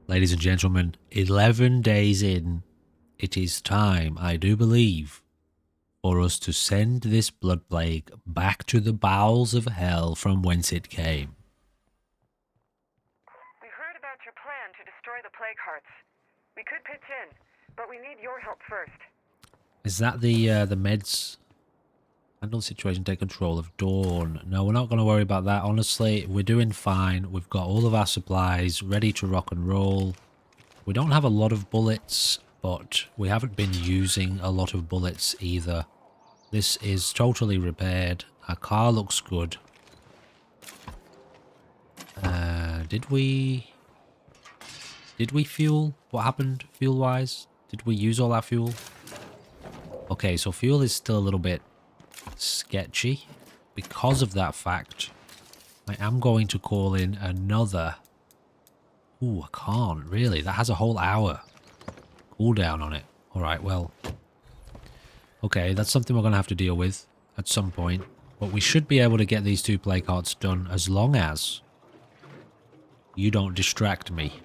Ladies and gentlemen, 11 days in, it is time, I do believe, for us to send this blood plague back to the bowels of hell from whence it came. We heard about your plan to destroy the plague hearts. We could pitch in, but we need your help first. Is that the meds? Handle the situation, take control of Dawn. No, we're not going to worry about that. Honestly, we're doing fine. We've got all of our supplies ready to rock and roll. We don't have a lot of bullets, but we haven't been using a lot of bullets either. This is totally repaired. Our car looks good. Did we fuel? What happened fuel-wise? Did we use all our fuel? Okay, so fuel is still a little bit sketchy. Because of that fact, I am going to call in another... Ooh, I can't, really. That has a whole hour cooldown on it. Alright, well... Okay, that's something we're going to have to deal with at some point. But we should be able to get these 2 plague hearts done as long as you don't distract me.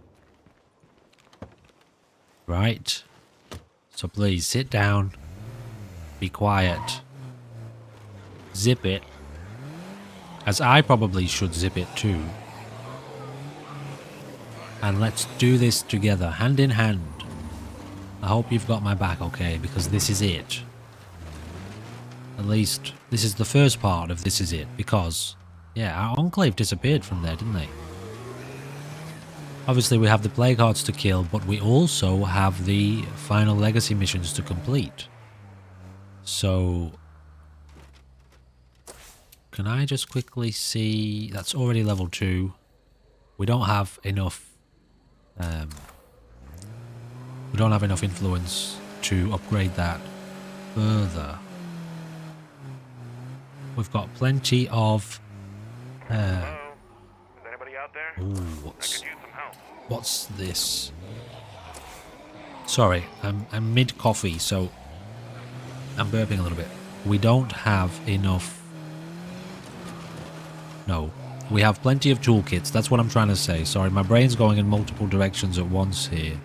Right? So please, sit down. Be quiet. Zip it. As I probably should zip it too. And let's do this together, hand in hand. I hope you've got my back, okay? Because this is it. At least, this is the first part of this is it. Because, yeah, our enclave disappeared from there, didn't they? Obviously, we have the plague hearts to kill, but we also have the final legacy missions to complete. So... Can I just quickly see... That's already level 2. We don't have enough... we don't have enough influence to upgrade that further. We've got plenty of... Hello? Is anybody out there? Ooh, I could use some help. what's this? Sorry, I'm mid-coffee, so... I'm burping a little bit. We don't have enough... No. We have plenty of toolkits, that's what I'm trying to say. Sorry, my brain's going in multiple directions at once here.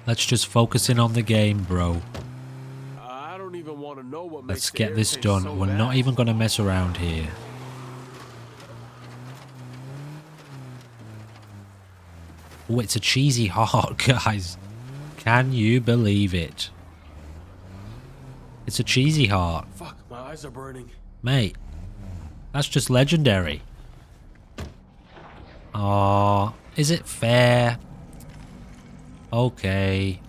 Let's just focus in on the game, bro. I don't even want to know what Let's makes the get air this taste done. so We're bad. not even going to mess around here. Oh, it's a cheesy heart, guys. Can you believe it? It's a cheesy heart. Fuck, my eyes are burning. Mate, that's just legendary. Aw, is it fair? Okay.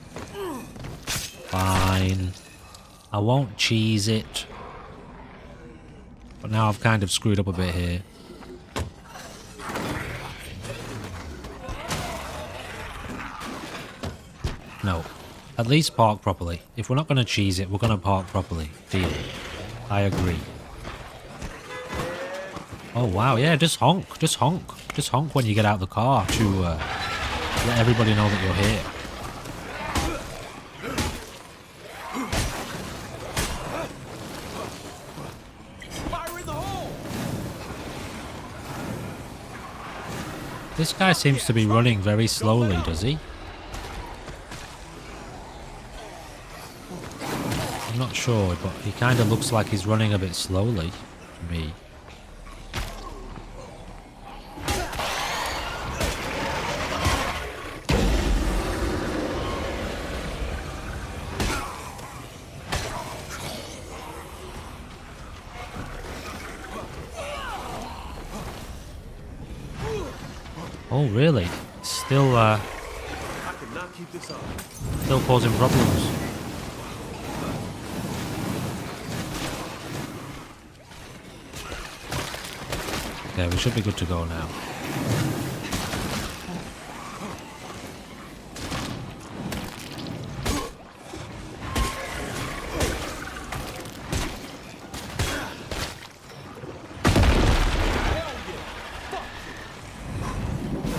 Fine. I won't cheese it. But now I've kind of screwed up a bit here. No. At least park properly. If we're not going to cheese it, we're going to park properly. Deal. I agree. Oh wow, yeah, just honk. Just honk. Just honk when you get out of the car to let everybody know that you're here. Fire in the hole! This guy seems to be running very slowly, does he? I'm not sure, but he kind of looks like he's running a bit slowly to me. Oh, really? Still, I cannot keep this up. still causing problems. Okay, we should be good to go now.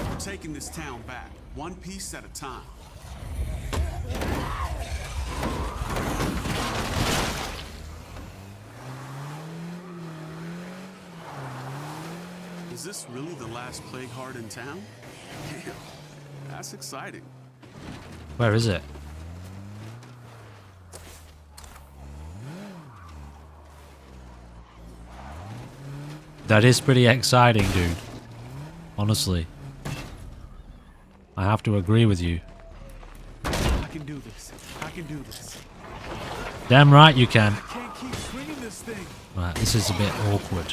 We're taking this town back, one piece at a time. Is this really the last plague heart in town? Damn, that's exciting. Where is it? That is pretty exciting, dude. Honestly. I have to agree with you. I can do this. I can do this. Damn right you can. I can't keep swinging this thing. Right, this is a bit awkward.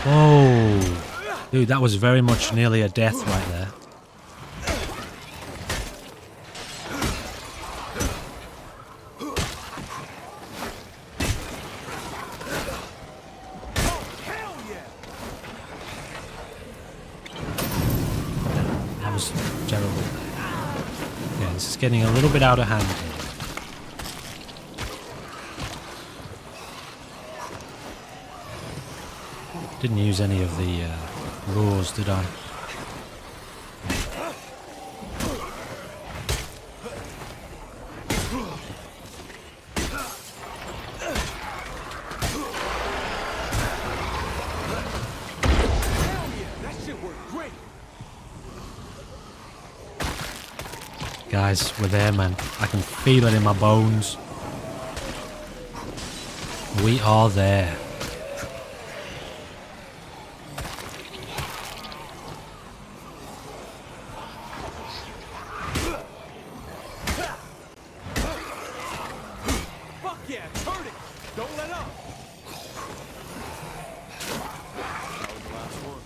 Whoa. Dude, that was very much nearly a death right there. That was terrible. Yeah, this is getting a little bit out of hand here. Didn't use any of the roars, did I? That shit worked great. Guys, we're there, man. I can feel it in my bones. We are there. Fuck yeah, turn it. Don't let up. That was the last one.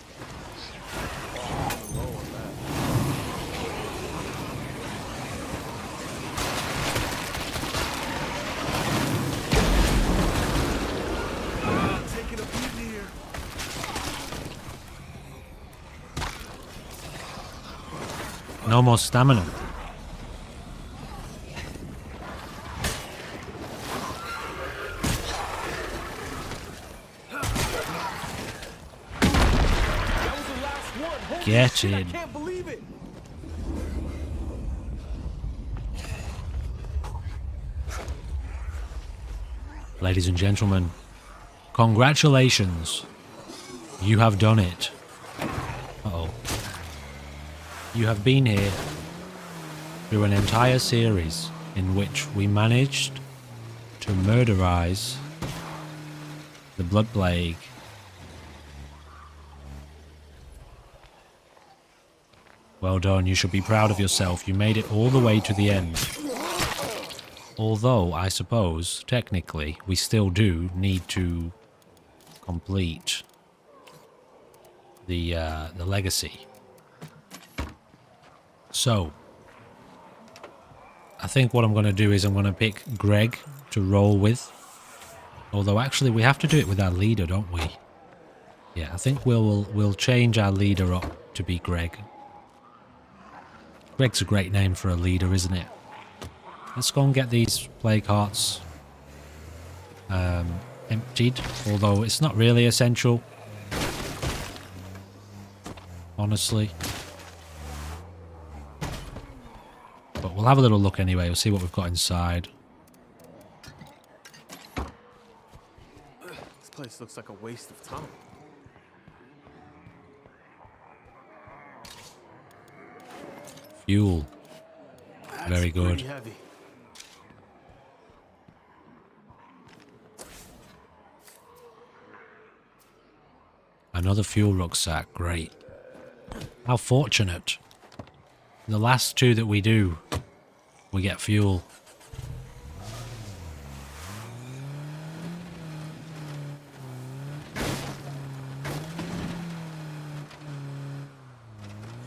Oh, low on that. Taking a beat here. No more stamina. That was the last one. Holy Get shit, I in. can't believe it. Ladies and gentlemen, congratulations. You have done it. Uh-oh. You have been here through an entire series in which we managed to murderize the Blood Plague. Well done, you should be proud of yourself. You made it all the way to the end. Although, I suppose, technically, we still do need to complete the legacy. So, I think what I'm going to do is I'm going to pick Greg to roll with. Although, actually, we have to do it with our leader, don't we? Yeah, I think we'll change our leader up to be Greg. Greg's a great name for a leader, isn't it? Let's go and get these plague hearts emptied, although it's not really essential, honestly. But we'll have a little look anyway, we'll see what we've got inside. This place looks like a waste of time. Fuel. Very good. Pretty heavy. Another fuel rucksack, great. How fortunate. The last two that we do, we get fuel.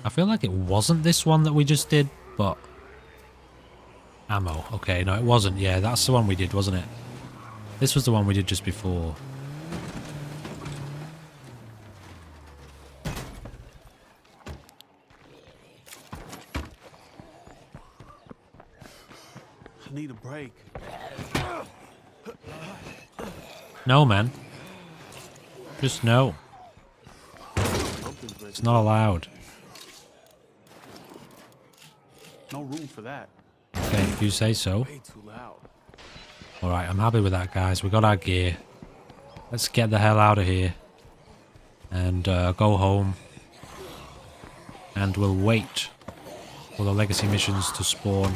I feel like it wasn't this one that we just did, but... Ammo. Okay, no it wasn't. Yeah, that's the one we did, wasn't it? This was the one we did just before. I need a break. No, man. Just no. It's not allowed. No room for that. Okay, if you say so. Way too loud. Alright, I'm happy with that, guys. We got our gear. Let's get the hell out of here. And go home. And we'll wait for the legacy missions to spawn.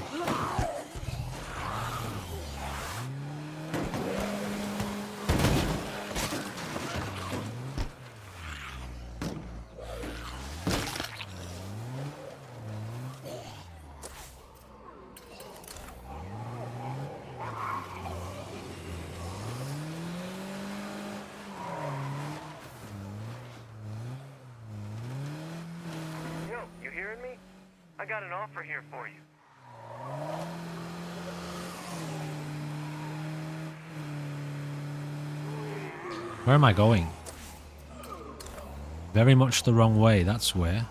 Yo, you hearing me? I got an offer here for you. Where am I going? Very much the wrong way, that's where.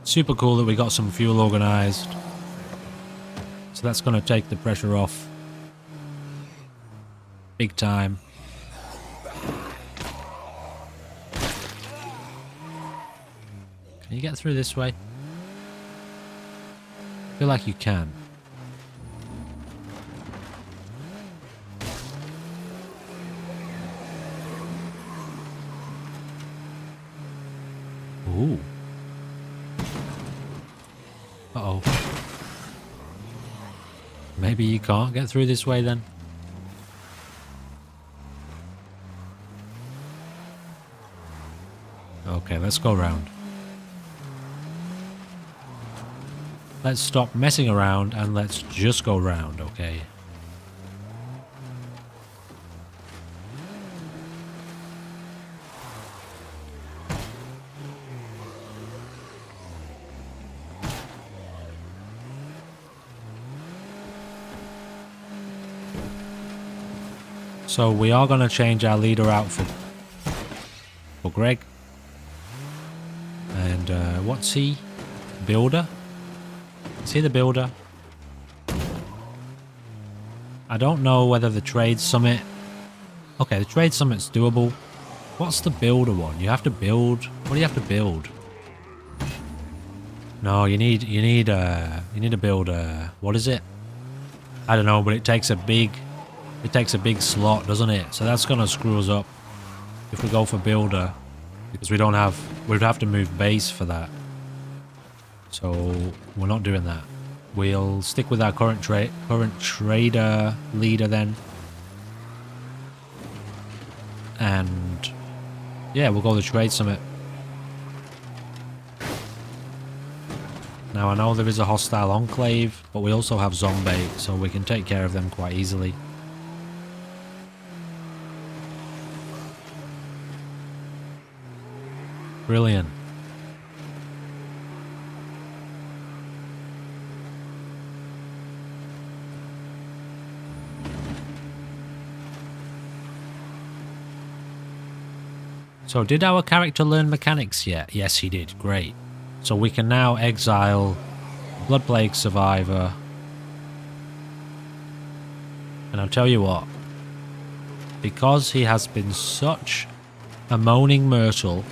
Super cool that we got some fuel organised. So that's going to take the pressure off. Big time. Can you get through this way? I feel like you can. Ooh. Uh-oh. Maybe you can't get through this way then? Okay, let's go around. Let's stop messing around and let's just go round, okay? So we are going to change our leader outfit for Greg. And what's he? Builder? Is he the builder? I don't know whether the trade summit... Okay, the trade summit's doable. What's the builder one? You have to build... What do you have to build? No, you need to build what is it? I don't know, but it takes a big slot, doesn't it? So that's gonna screw us up if we go for builder, because we'd have to move base for that. So we're not doing that. We'll stick with our current trader leader then. And yeah, we'll go the trade summit. Now I know there is a hostile enclave, but we also have zombie, so we can take care of them quite easily. Brilliant. So did our character learn mechanics yet? Yes, he did. Great. So we can now exile Blood Plague Survivor. And I'll tell you what. Because he has been such a moaning myrtle,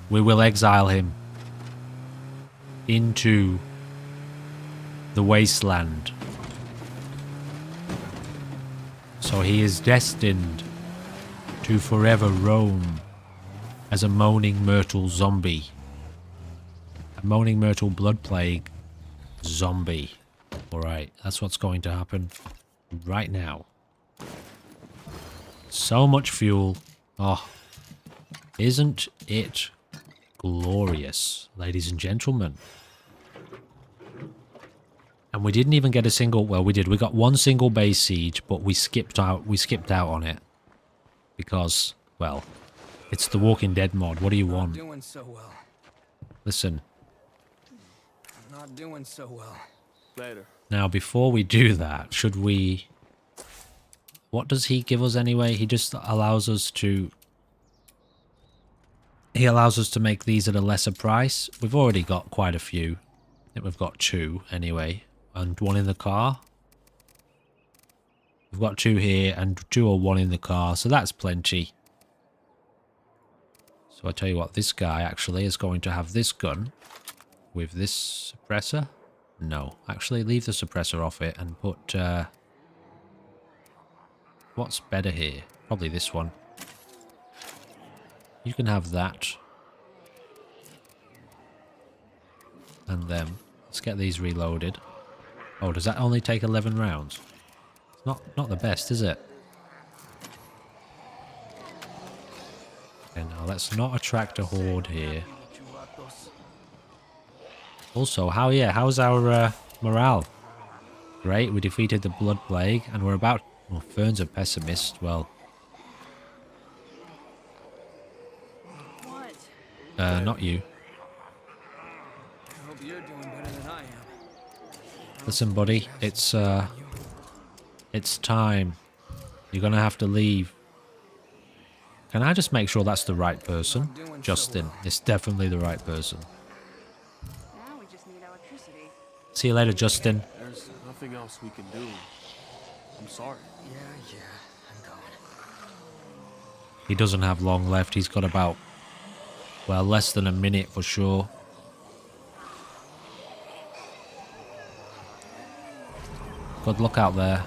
we will exile him into the wasteland. So he is destined to forever roam as a moaning myrtle zombie. A moaning myrtle blood plague zombie. Alright, that's what's going to happen right now. So much fuel. Oh, isn't it glorious, ladies and gentlemen? And we didn't even get a single, well, we did. We got one single base siege, but we skipped out on it. Because, well, it's the Walking Dead mod. What do you want? Not doing so well. Listen. Not doing so well. Later. Now, before we do that, should we... What does he give us anyway? He just allows us to... He allows us to make these at a lesser price. We've already got quite a few. I think we've got 2 anyway. And 1 in the car. We've got 2 here and 2 or 1 in the car. So that's plenty. So I tell you what, this guy actually is going to have this gun with this suppressor. No, actually leave the suppressor off it and put... what's better here? Probably this one. You can have that. And then let's get these reloaded. Oh, does that only take 11 rounds? It's not the best, is it? Okay, now let's not attract a horde here. Also, how's our morale? Great, we defeated the Blood Plague, and we're about... Well, Fern's a pessimist, well... not you. I hope you're doing better than I am. Listen, buddy, it's time. You're gonna have to leave. Can I just make sure that's the right person? Justin, it's definitely the right person. Now we just need electricity. See you later, Justin. There's nothing else we can do. I'm sorry. Yeah, I'm going. He doesn't have long left. He's got about, well, less than a minute for sure. Good luck out there,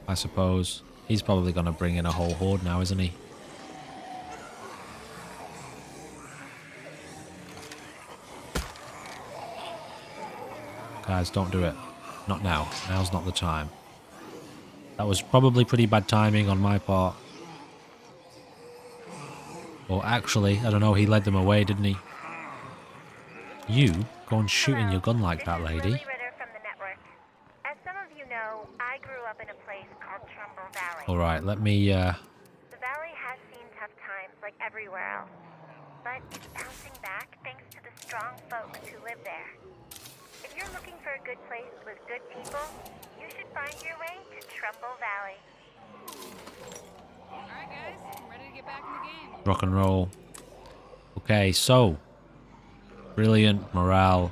I suppose. He's probably going to bring in a whole horde now, isn't he? Guys, don't do it. Not now. Now's not the time. That was probably pretty bad timing on my part. Or actually, I don't know, he led them away, didn't he? You go and shooting your gun like that, lady. From the network. As some of you know, I grew up in a place called Trumbull Valley. Alright, let me, The valley has seen tough times like everywhere else. But it's bouncing back thanks to the strong folks who live there. If you're looking for a good place with good people, you should find your way to Trumbull Valley. Alright guys, I'm ready to get back in the game. rock and roll. Okay, so. Brilliant morale.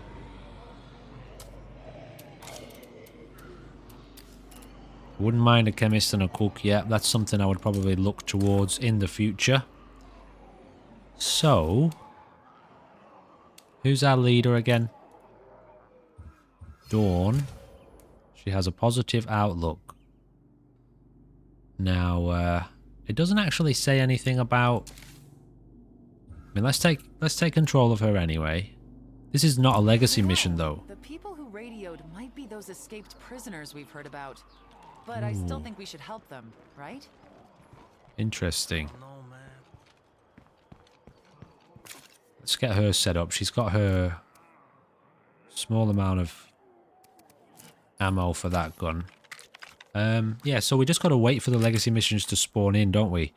Wouldn't mind a chemist and a cook yet. That's something I would probably look towards in the future. So. Who's our leader again? Dawn. She has a positive outlook. Now, it doesn't actually say anything about... I mean, let's take control of her anyway. This is not a legacy mission, though. The people who radioed might be those escaped prisoners we've heard about. But I still think we should help them, right? Interesting. No, man. Let's get her set up. She's got her small amount of ammo for that gun. Yeah, so we just got to wait for the legacy missions to spawn in, don't we?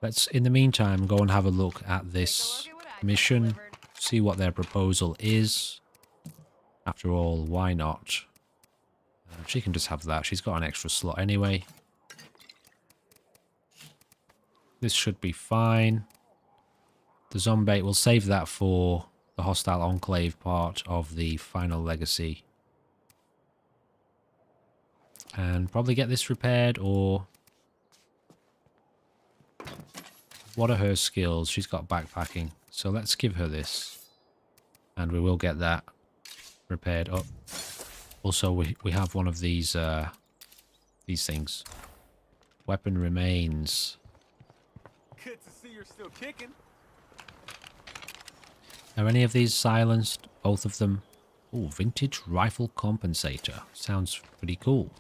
Let's, in the meantime, go and have a look at this mission, see what their proposal is. After all, why not? She can just have that. She's got an extra slot anyway. This should be fine. The zombie, we'll save that for the hostile enclave part of the final legacy. And probably get this repaired, or... What are her skills? She's got backpacking. So let's give her this. And we will get that repaired up. Also, we have one of these things. Weapon remains. Good to see you're still kicking. Are any of these silenced? Both of them. Oh, vintage rifle compensator. Sounds pretty cool.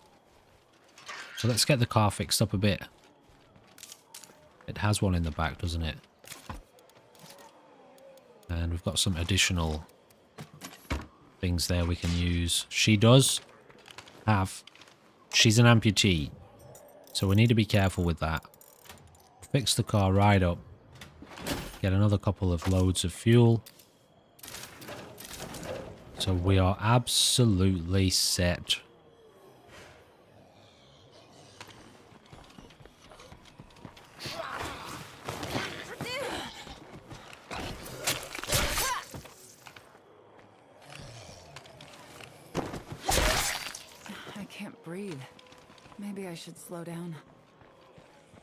So let's get the car fixed up a bit. It has one in the back, doesn't it? And we've got some additional things there we can use. She does have... She's an amputee. So we need to be careful with that. Fix the car right up. Get another couple of loads of fuel. So we are absolutely set. I can't breathe. Maybe I should slow down.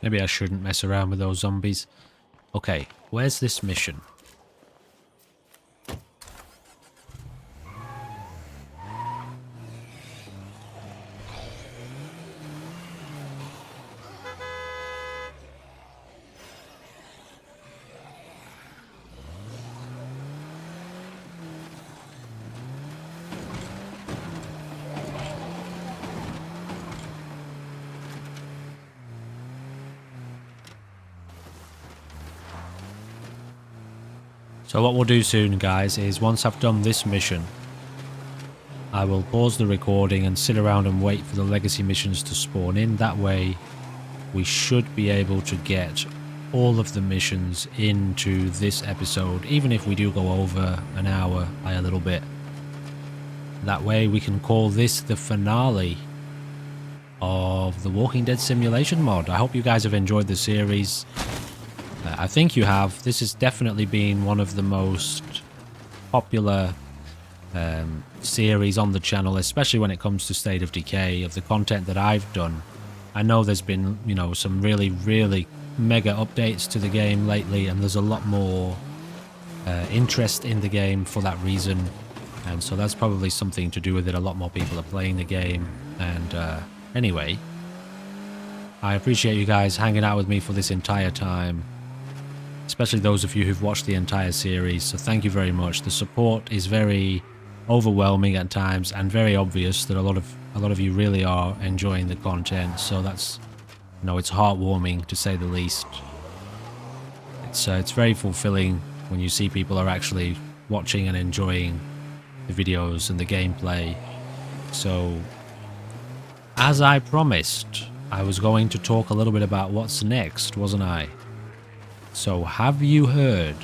Maybe I shouldn't mess around with those zombies. Okay, where's this mission? So what we'll do soon, guys, is once I've done this mission, I will pause the recording and sit around and wait for the legacy missions to spawn in. That way, we should be able to get all of the missions into this episode, even if we do go over an hour by a little bit. That way, we can call this the finale of the Walking Dead Simulation mod. I hope you guys have enjoyed the series. I think you have. This has definitely been one of the most popular series on the channel, especially when it comes to State of Decay, of the content that I've done. I know there's been, you know, some really, really mega updates to the game lately, and there's a lot more interest in the game for that reason. And so that's probably something to do with it. A lot more people are playing the game. And anyway, I appreciate you guys hanging out with me for this entire time, especially those of you who've watched the entire series. So thank you very much. The support is very overwhelming at times, and very obvious that a lot of you really are enjoying the content. So that's, you know, it's heartwarming to say the least. It's very fulfilling when you see people are actually watching and enjoying the videos and the gameplay. So, as I promised, I was going to talk a little bit about what's next, wasn't I? So, have you heard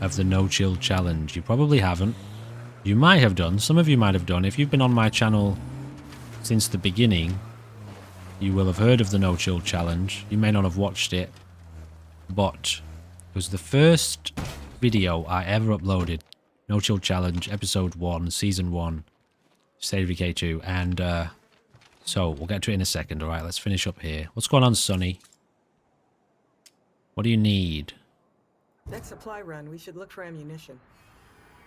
of the No Chill Challenge? You probably haven't. You might have done. Some of you might have done. If you've been on my channel since the beginning, you will have heard of the No Chill Challenge. You may not have watched it, but it was the first video I ever uploaded. No Chill Challenge, Episode 1, Season 1, State of Decay 2, and so we'll get to it in a second. Alright, let's finish up here. What's going on, Sonny? What do you need? Next supply run, we should look for ammunition.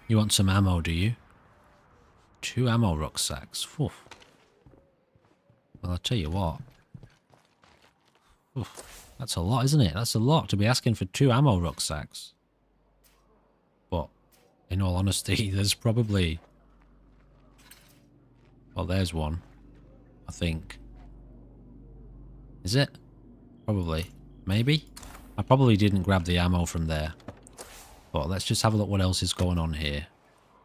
You want some ammo, do you? 2 ammo rucksacks. Oof. Well, I'll tell you what. Oof. That's a lot, isn't it? That's a lot to be asking for 2 ammo rucksacks. But, in all honesty, there's probably... Well, there's one. I think. Is it? Probably. Maybe? I probably didn't grab the ammo from there. But let's just have a look what else is going on here.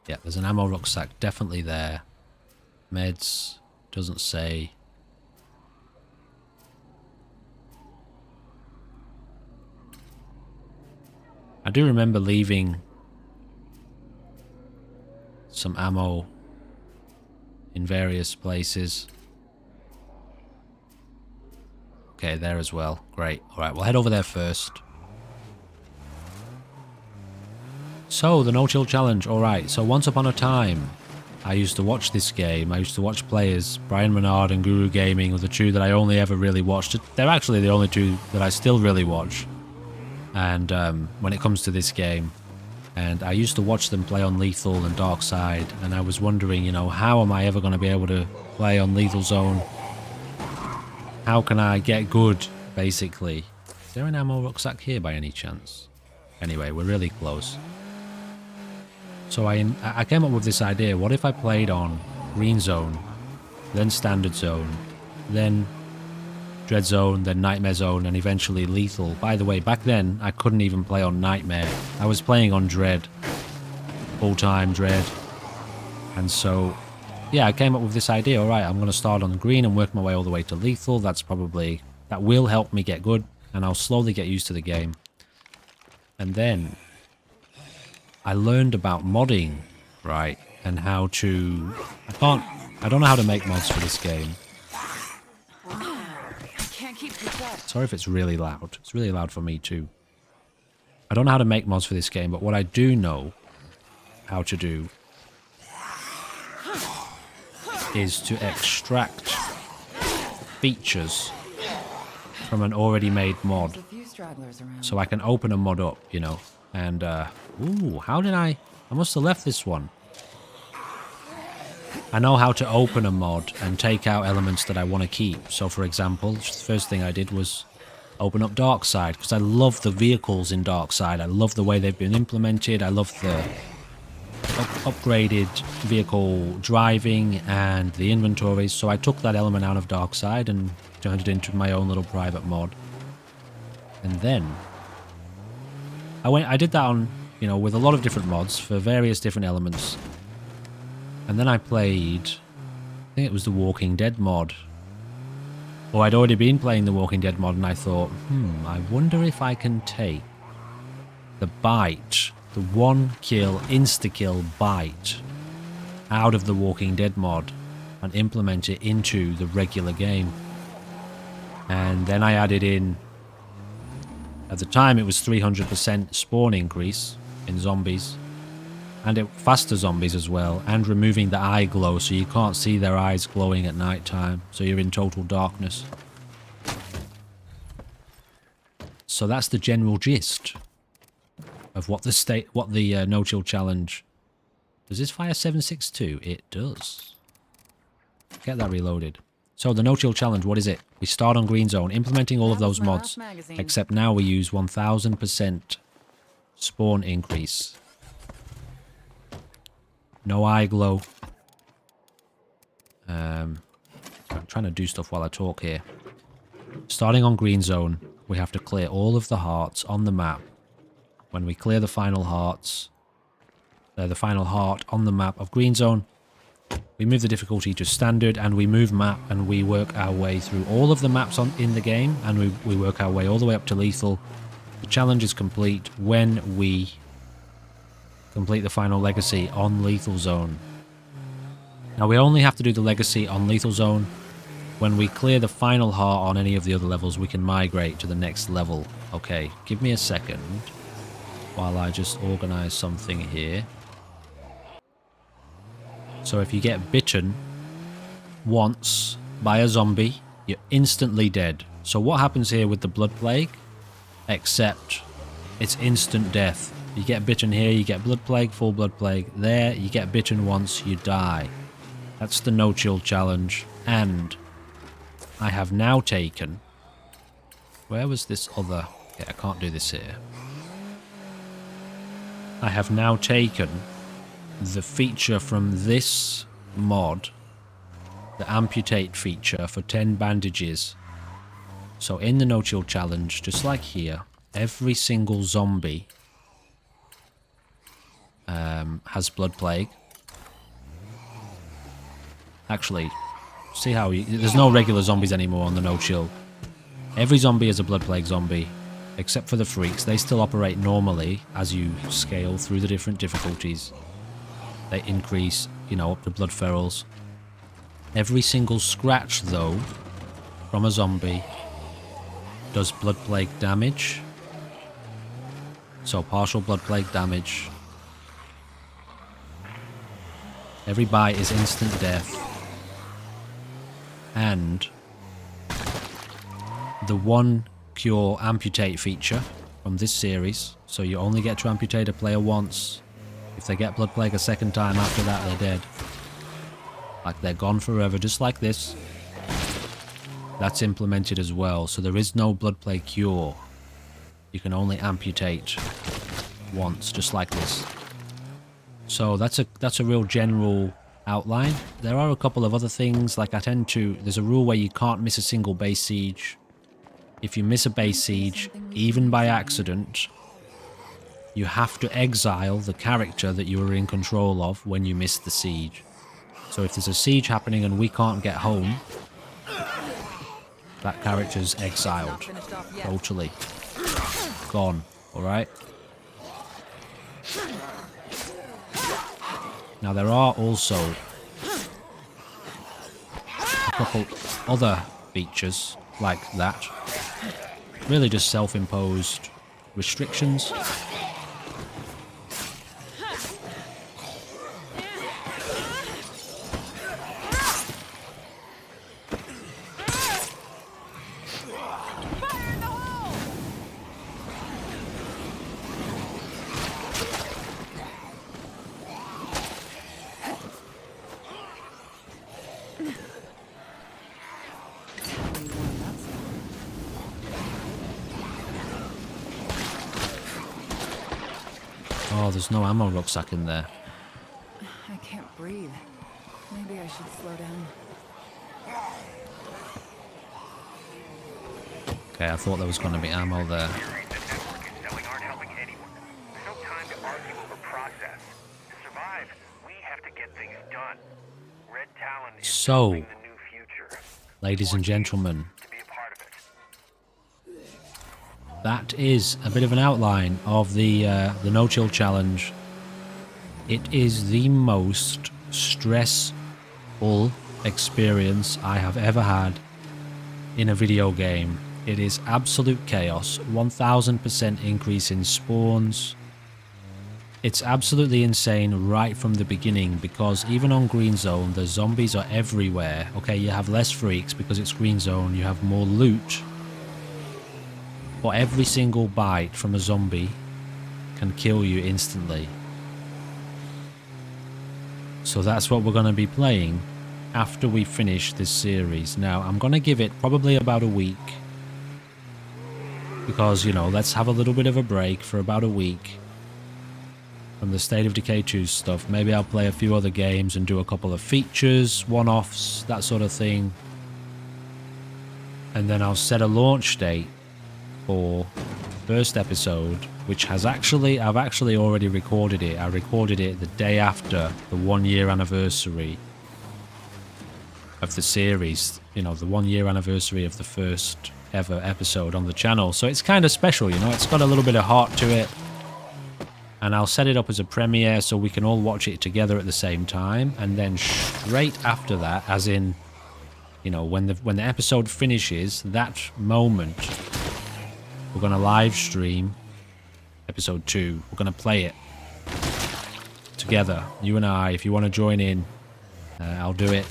Yeah, there's an ammo rucksack definitely there. Meds, doesn't say. I do remember leaving some ammo in various places. Okay, there as well. Great. Alright, we'll head over there first. So, the No Chill Challenge. Alright, so once upon a time, I used to watch this game. I used to watch players. Brian Menard and Guru Gaming were the 2 that I only ever really watched. They're actually the only 2 that I still really watch. And when it comes to this game. And I used to watch them play on Lethal and Dark Side. And I was wondering, you know, how am I ever going to be able to play on Lethal Zone? How can I get good, basically? Is there an ammo rucksack here by any chance? Anyway, we're really close. So I came up with this idea. What if I played on Green Zone, then Standard Zone, then Dread Zone, then Nightmare Zone, and eventually Lethal? By the way, back then, I couldn't even play on Nightmare. I was playing on Dread. Full-time Dread. And so, yeah, I came up with this idea. Alright, I'm going to start on Green and work my way all the way to Lethal. That will help me get good, and I'll slowly get used to the game. And then I learned about modding, right, and how to... I don't know how to make mods for this game. Can't keep this up. Sorry if it's really loud. It's really loud for me too. I don't know how to make mods for this game, but what I do know how to do is to extract features from an already made mod stragglers around. So I can open a mod up, you know. And, ooh, how did I must have left this one. I know how to open a mod and take out elements that I want to keep. So, for example, the first thing I did was open up Darkside, because I love the vehicles in Darkside. I love the way they've been implemented. I love the upgraded vehicle driving and the inventories. So I took that element out of Darkside and turned it into my own little private mod. And then I did that on, you know, with a lot of different mods for various different elements. And then I played, I think it was the Walking Dead mod. Or I'd already been playing the Walking Dead mod and I thought, I wonder if I can take the bite, the one kill, insta-kill bite out of the Walking Dead mod and implement it into the regular game. And then I added in, at the time it was 300% spawn increase in zombies. And faster zombies as well, and removing the eye glow so you can't see their eyes glowing at night time, so you're in total darkness. So that's the general gist of what the No Chill Challenge. Does this fire 7.62? It does. Get that reloaded. So the No Chill Challenge, what is it? We start on Green Zone, implementing all of those mods, except now we use 1000% spawn increase. No eye glow. I'm trying to do stuff while I talk here. Starting on Green Zone, we have to clear all of the hearts on the map. When we clear the final hearts, the final heart on the map of Green Zone, we move the difficulty to standard and we move map and we work our way through all of the maps in the game and we work our way all the way up to lethal. The challenge is complete when we complete the final legacy on Lethal Zone. Now we only have to do the legacy on Lethal Zone. When we clear the final heart on any of the other levels, we can migrate to the next level. Okay, give me a second while I just organize something here. So if you get bitten once by a zombie, you're instantly dead. So what happens here with the Blood Plague? Except it's instant death. You get bitten here, you get Blood Plague, full Blood Plague. There, you get bitten once, you die. That's the No Chill Challenge. And I have now taken... Where was this other... Yeah, I can't do this here. I have now taken the feature from this mod, the Amputate feature for 10 bandages. So in the No Chill Challenge, just like here, every single zombie has Blood Plague. Actually, see how there's no regular zombies anymore on the No Chill. Every zombie is a Blood Plague zombie, except for the freaks. They still operate normally as you scale through the different difficulties. They increase, you know, up to Blood Ferals. Every single scratch, though, from a zombie does Blood Plague damage. So partial Blood Plague damage. Every bite is instant death. And the one cure amputate feature from this series. So you only get to amputate a player once. If they get Blood Plague a second time after that, they're dead. Like they're gone forever, just like this. That's implemented as well. So there is no Blood Plague cure. You can only amputate once, just like this. So that's a real general outline. There are a couple of other things, like there's a rule where you can't miss a single base siege. If you miss a base siege, even by accident, you have to exile the character that you were in control of when you missed the siege. So if there's a siege happening and we can't get home, that character's exiled. Totally. Gone. Alright? Now there are also a couple other features like that. Really just self-imposed restrictions. Oh, there's no ammo rucksack in there. I can't breathe. Maybe I should slow down. Okay, I thought there was going to be ammo there. Selling aren't helping anyone. There's no time to argue over process. To survive, we have to get things done. Red Talon is So, building the new future. ladies and gentlemen, To be a part of it. that is a bit of an outline of the No Chill Challenge. It is the most stressful experience I have ever had in a video game. It is absolute chaos, 1000% increase in spawns. It's absolutely insane right from the beginning, because even on Green Zone, the zombies are everywhere. Okay, you have less freaks because it's Green Zone, you have more loot. But every single bite from a zombie can kill you instantly. So that's what we're going to be playing after we finish this series. Now, I'm going to give it probably about a week. Because, you know, let's have a little bit of a break for about a week from the State of Decay 2 stuff. Maybe I'll play a few other games and do a couple of features, one-offs, that sort of thing. And then I'll set a launch date for first episode, which has I've actually already recorded it. I recorded it the day after the 1 year anniversary of the series. You know, the 1 year anniversary of the first ever episode on the channel. So it's kind of special, you know, it's got a little bit of heart to it. And I'll set it up as a premiere so we can all watch it together at the same time. And then straight after that, as in, you know, when the episode finishes, that moment, we're going to live stream episode 2. We're going to play it together, you and I. If you want to join in, I'll do it.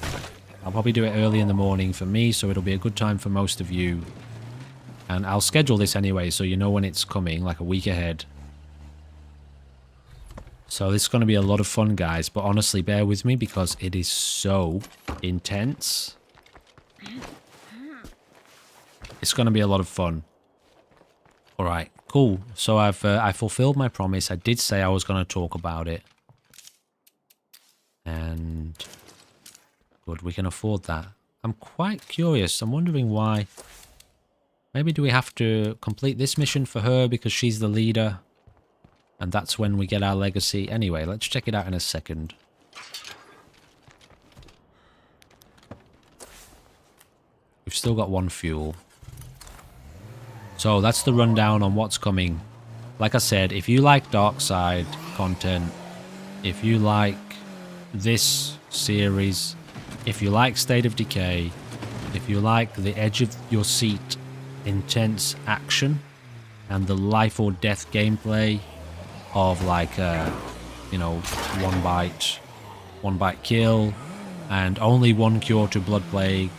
I'll probably do it early in the morning for me, so it'll be a good time for most of you. And I'll schedule this anyway, so you know when it's coming, like a week ahead. So this is going to be a lot of fun, guys. But honestly, bear with me because it is so intense. It's going to be a lot of fun. Alright, cool. So I fulfilled my promise. I did say I was going to talk about it. And good, we can afford that. I'm quite curious. I'm wondering why. Maybe do we have to complete this mission for her because she's the leader? And that's when we get our legacy. Anyway, let's check it out in a second. We've still got 1 fuel. So that's the rundown on what's coming. Like I said, if you like Dark Side content, if you like this series, if you like State of Decay, if you like the edge of your seat intense action and the life or death gameplay of like you know, one bite kill and only 1 cure to blood plague,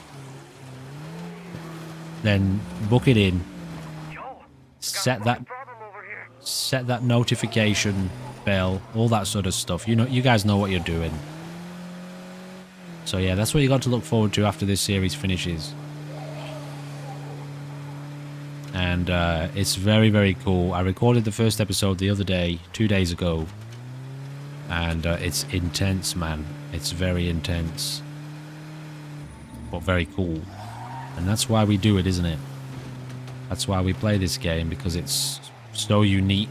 then book it in. Set that notification bell, all that sort of stuff. You know, you guys know what you're doing. So yeah, that's what you got to look forward to after this series finishes. And it's very, very cool. I recorded the first episode the other day, 2 days ago. And it's intense, man. It's very intense. But very cool. And that's why we do it, isn't it? That's why we play this game, because it's so unique,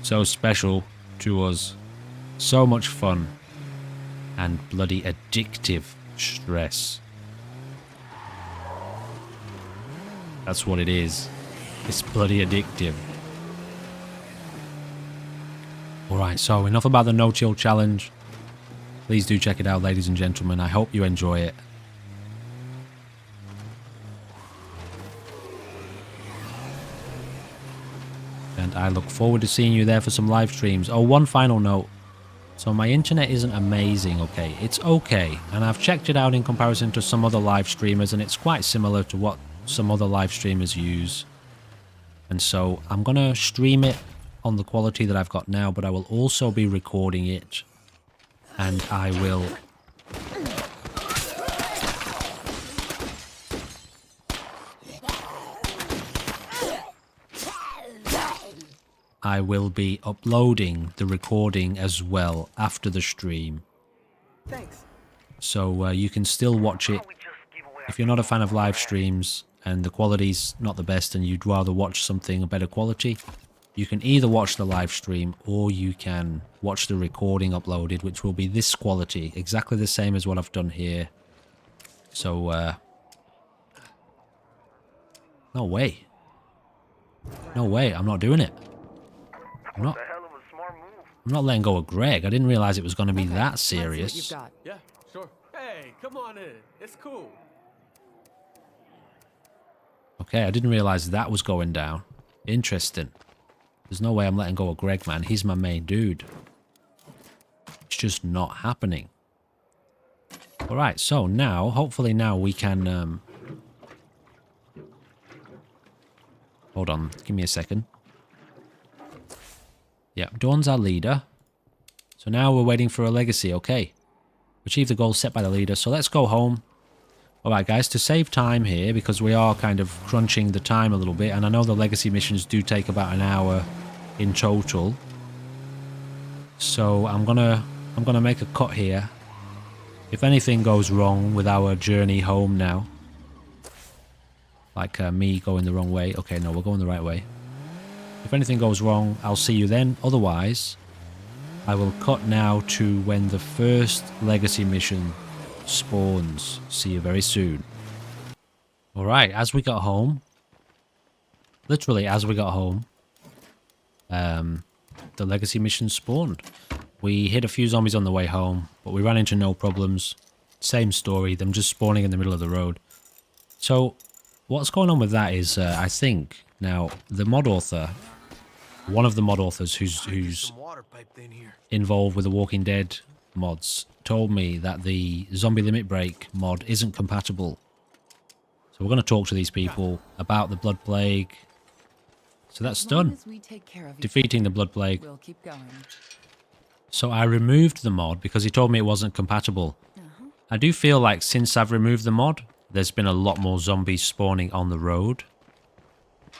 so special to us, so much fun, and bloody addictive stress. That's what it is. It's bloody addictive. Alright, so enough about the No Chill Challenge. Please do check it out, ladies and gentlemen. I hope you enjoy it. And I look forward to seeing you there for some live streams. Oh, one final note. So my internet isn't amazing, okay? It's okay. And I've checked it out in comparison to some other live streamers, and it's quite similar to what some other live streamers use. And so I'm going to stream it on the quality that I've got now, but I will also be recording it. And I will... I will be uploading the recording as well after the stream. Thanks. So you can still watch it. If you're not a fan of live streams and the quality's not the best and you'd rather watch something of better quality, you can either watch the live stream or you can watch the recording uploaded, which will be this quality, exactly the same as what I've done here. So, no way. No way, I'm not doing it. I'm not letting go of Greg. I didn't realize it was going to be that serious. You've got. Yeah, sure. Hey, come on in. It's cool. Okay, I didn't realize that was going down. Interesting. There's no way I'm letting go of Greg, man. He's my main dude. It's just not happening. Alright, so now, hopefully now we can... Hold on, give me a second. Yeah, Dawn's our leader. So now we're waiting for a legacy, okay. Achieve the goal set by the leader, so let's go home. Alright guys, to save time here, because we are kind of crunching the time a little bit, and I know the legacy missions do take about an hour in total. So I'm gonna make a cut here. If anything goes wrong with our journey home now, like me going the wrong way, okay, no, we're going the right way. If anything goes wrong, I'll see you then. Otherwise, I will cut now to when the first legacy mission spawns. See you very soon. Alright, as we got home, literally as we got home, the legacy mission spawned. We hit a few zombies on the way home, but we ran into no problems. Same story, them just spawning in the middle of the road. So, what's going on with that is, I think, now, the mod author, one of the mod authors who's involved with the Walking Dead mods, told me that the Zombie Limit Break mod isn't compatible. So we're going to talk to these people about the Blood Plague. So that's done. Defeating the Blood Plague. We'll keep going. So I removed the mod because he told me it wasn't compatible. I do feel like since I've removed the mod, there's been a lot more zombies spawning on the road.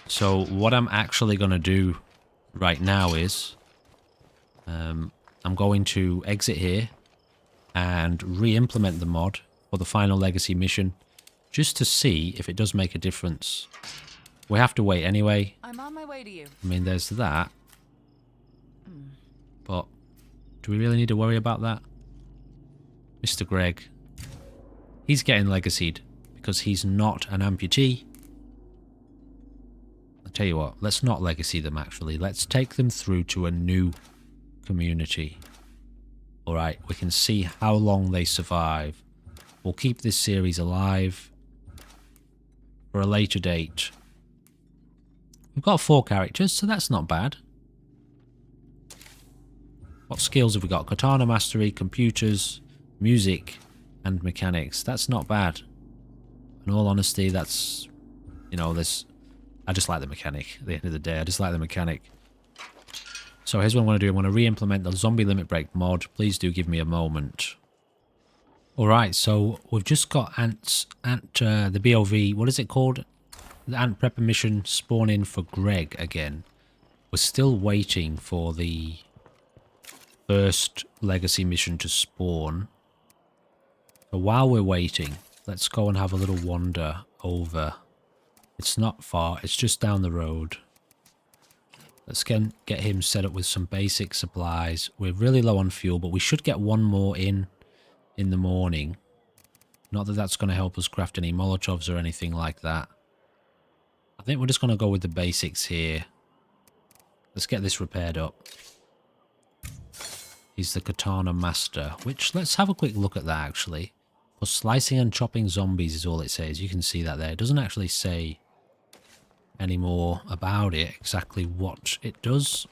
So what I'm actually going to do right now is I'm going to exit here and re-implement the mod for the final legacy mission just to see if it does make a difference. We have to wait anyway. I'm on my way to you. I mean, there's that. But do we really need to worry about that? Mr. Greg. He's getting legacied because he's not an amputee. I'll tell you what, let's not legacy them actually. Let's take them through to a new community. Alright, we can see how long they survive. We'll keep this series alive for a later date. We've got 4 characters, so that's not bad. What skills have we got? Katana Mastery, Computers, Music, and Mechanics. That's not bad. In all honesty, that's... You know, this... I just like the mechanic. At the end of the day, I just like the mechanic. So here's what I'm going to do. I'm going to re-implement the Zombie Limit Break mod. Please do give me a moment. Alright, so we've just got the BOV, what is it called? The Ant Prepper mission spawn in for Greg again. We're still waiting for the first legacy mission to spawn. So while we're waiting, let's go and have a little wander over. It's not far, it's just down the road. Let's get him set up with some basic supplies. We're really low on fuel, but we should get one more in the morning. Not that that's going to help us craft any Molotovs or anything like that. I think we're just going to go with the basics here. Let's get this repaired up. He's the Katana Master, which let's have a quick look at that actually. For slicing and chopping zombies is all it says. You can see that there. It doesn't actually say any more about it, exactly what it does.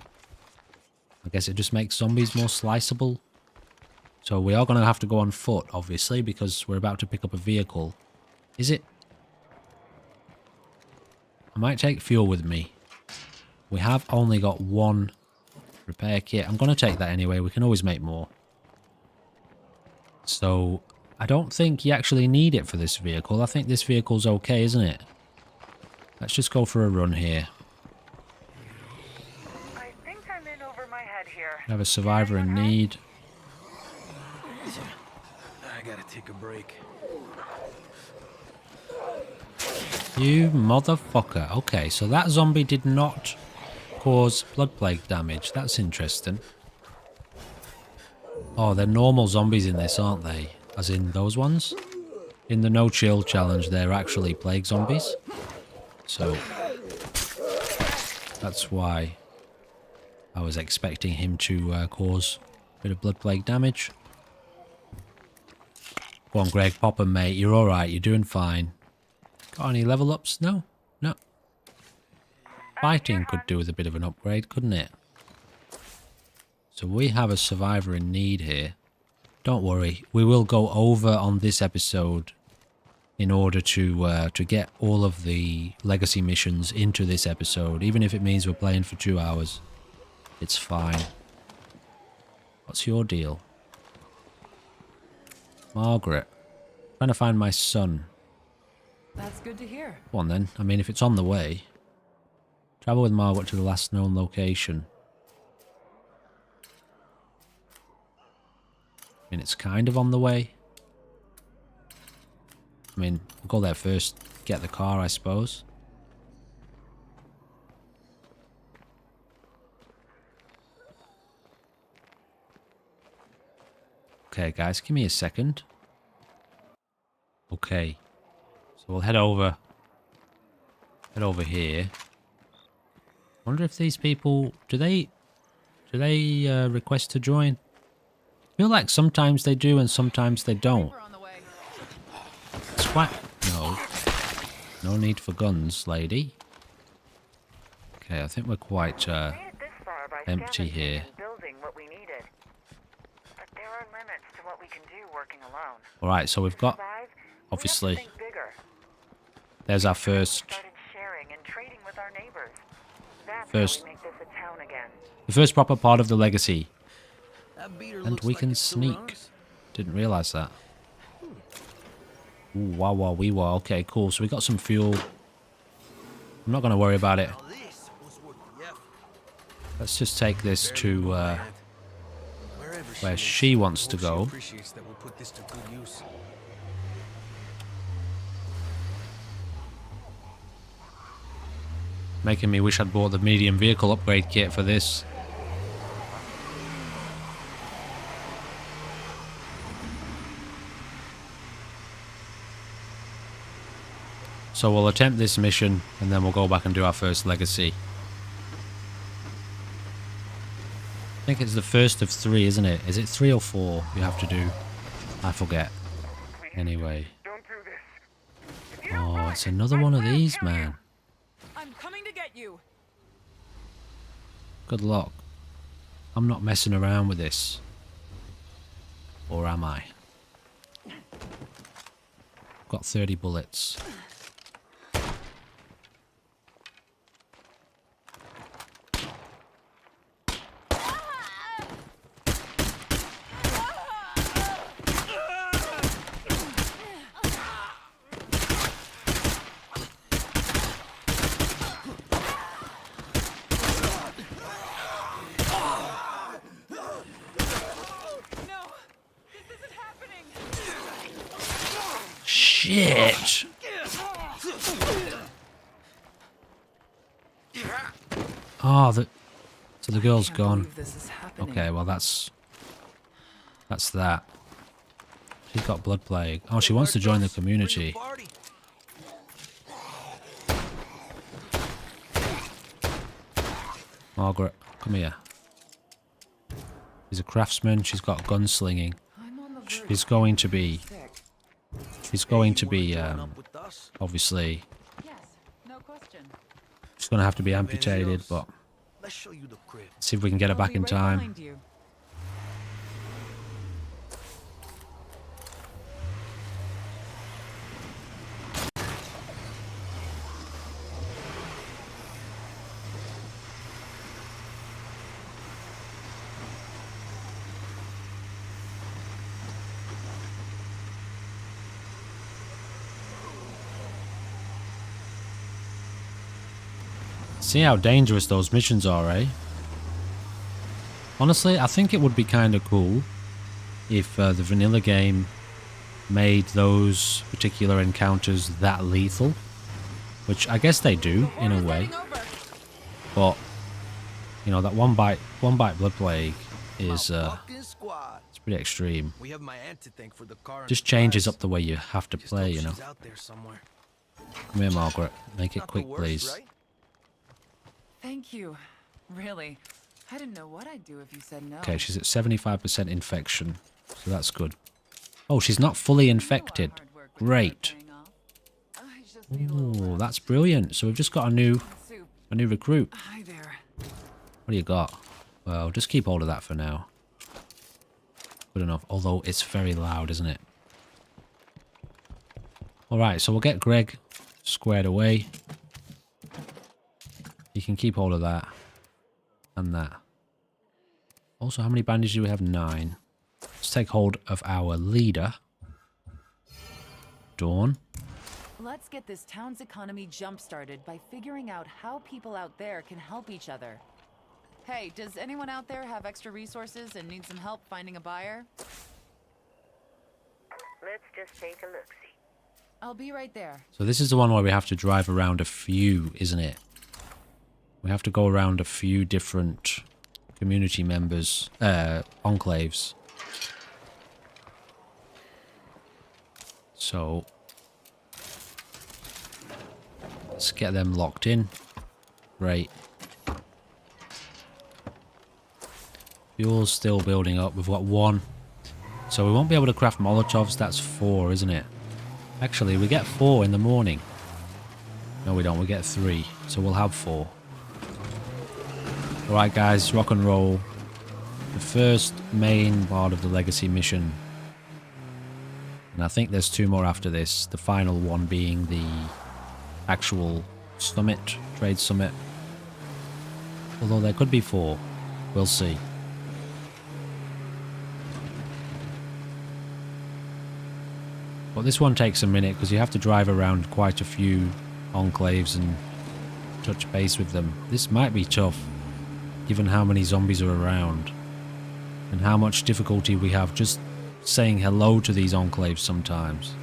I guess it just makes zombies more sliceable. So we are going to have to go on foot, obviously, because we're about to pick up a vehicle. Is it? I might take fuel with me. We have only got 1 repair kit. I'm going to take that anyway. We can always make more. So I don't think you actually need it for this vehicle. I think this vehicle's okay, isn't it? Let's just go for a run here. I my head here. We have a survivor in need. I gotta take a break. You motherfucker. Okay, so that zombie did not cause blood plague damage. That's interesting. Oh, they're normal zombies in this, aren't they? As in those ones? In the no chill challenge, they're actually plague zombies. So that's why I was expecting him to cause a bit of blood plague damage. Go on, Greg, pop 'em, mate. You're alright. You're doing fine. Got any level ups? No? No. Fighting could do with a bit of an upgrade, couldn't it? So we have a survivor in need here. Don't worry. We will go over on this episode in order to get all of the legacy missions into this episode. Even if it means we're playing for 2 hours. It's fine. What's your deal? Margaret. Trying to find my son. That's good to hear. Go on then. I mean, if it's on the way. Travel with Margaret to the last known location. I mean, it's kind of on the way. I mean, we'll go there first. Get the car, I suppose. Okay, guys, give me a second. Okay. So we'll head over here. Wonder if these people do they request to join? I feel like sometimes they do and sometimes they don't. It's quite no need for guns, lady. Okay, I think we're quite empty here. Building what we needed. But there are limits to what we can do working alone. All right, so we've got obviously. There's our first. The first proper part of the legacy. And we can sneak. Didn't realize that. Ooh, wow, wow, wee, wow. Okay, cool. So we got some fuel. I'm not going to worry about it. Let's just take this to where she wants to go. Making me wish I'd bought the medium vehicle upgrade kit for this. So we'll attempt this mission and then we'll go back and do our first legacy. I think it's the first of 3, isn't it? Is it 3 or 4 you have to do? I forget. Anyway. Oh, it's another one of these, man. I'm coming to get you. Good luck. I'm not messing around with this. Or am I? Got 30 bullets. Shit! Oh, so the girl's gone. Okay, well that's that. She's got blood plague. Oh, she wants to join the community. Margaret, come here. She's a craftsman. She's got gunslinging. She's going to be. Obviously. She's going to have to be amputated, but let's see if we can get her back in time. See how dangerous those missions are, eh? Honestly, I think it would be kind of cool if the vanilla game made those particular encounters that lethal. Which I guess they do, in a way. But, you know, that one bite blood plague is it's pretty extreme. We have my aunt to thank for the car. Just changes up the way you have to play, you know. She's out there somewhere. Come here, Margaret. Make it Not the quick, worst, please. right? Thank you. Really. I didn't know what I'd do if you said no. Okay, she's at 75% infection, so that's good. Oh, she's not fully infected. Great. Oh, that's brilliant. So we've just got a new recruit. Hi there. What do you got? Well, just keep hold of that for now. Good enough. Although it's very loud, isn't it? Alright, so we'll get Greg squared away. You can keep hold of that. And that. Also, how many bandages do we have? 9. Let's take hold of our leader. Dawn. Let's get this town's economy jump-started by figuring out how people out there can help each other. Hey, does anyone out there have extra resources and need some help finding a buyer? Let's just take a look-see. I'll be right there. So this is the one where we have to drive around a few, isn't it? We have to go around a few different community members, enclaves. So let's get them locked in. Great. Fuel's still building up. We've got 1. So we won't be able to craft Molotovs. That's 4, isn't it? Actually, we get 4 in the morning. No, we don't. We get 3. So we'll have 4. Alright, guys. Rock and roll. The first main part of the Legacy mission. And I think there's 2 more after this. The final one being the actual summit. Trade summit. Although there could be 4. We'll see. But this one takes a minute because you have to drive around quite a few enclaves and touch base with them. This might be tough, given how many zombies are around and how much difficulty we have just saying hello to these enclaves sometimes.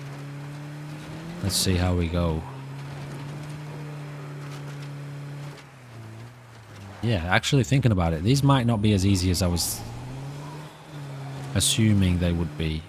Let's see how we go. Yeah, actually thinking about it, these might not be as easy as I was assuming they would be.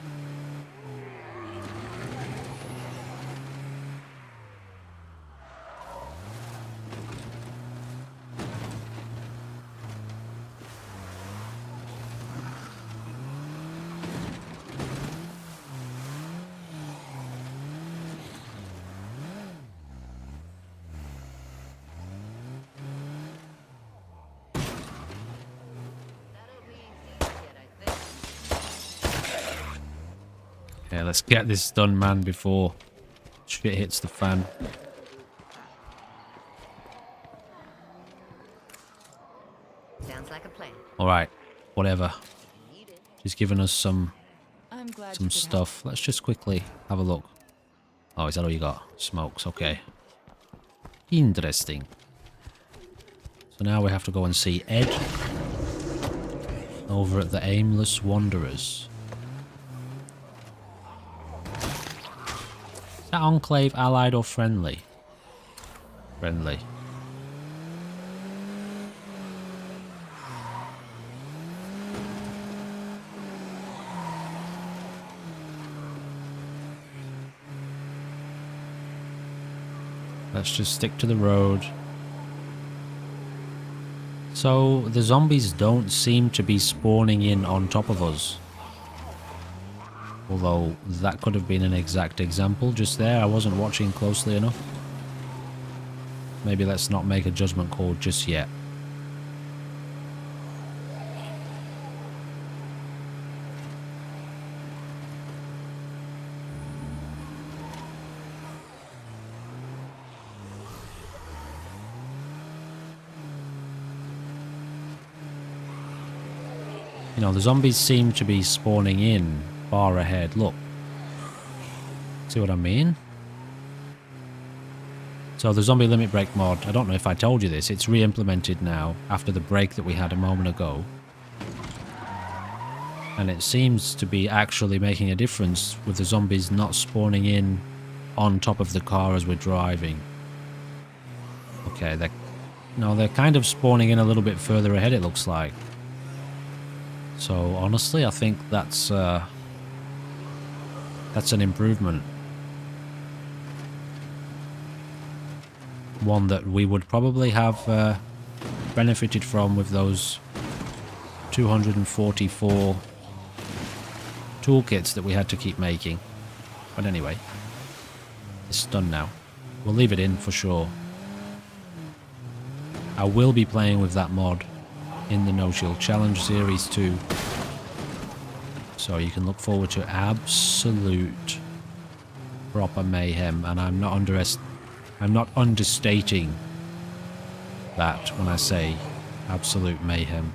Okay, let's get this done, man, before shit hits the fan. Sounds like a plan. Alright, whatever. She's given us some glad some stuff. Let's just quickly have a look. Oh, is that all you got? Smokes, okay. Interesting. So now we have to go and see Ed over at the Aimless Wanderers. Is that enclave allied or friendly? Friendly. Let's just stick to the road. So the zombies don't seem to be spawning in on top of us. Although that could have been an exact example just there. I wasn't watching closely enough. Maybe let's not make a judgment call just yet. You know, the zombies seem to be spawning in far ahead. Look. See what I mean? So the zombie limit break mod, I don't know if I told you this, it's re-implemented now after the break that we had a moment ago. And it seems to be actually making a difference with the zombies not spawning in on top of the car as we're driving. Okay, they're kind of spawning in a little bit further ahead, it looks like. So honestly, I think that's an improvement. One that we would probably have benefited from with those 244 toolkits that we had to keep making. But anyway, it's done now. We'll leave it in for sure. I will be playing with that mod in the No Shield Challenge Series too. So you can look forward to absolute proper mayhem, and I'm not understating that when I say absolute mayhem.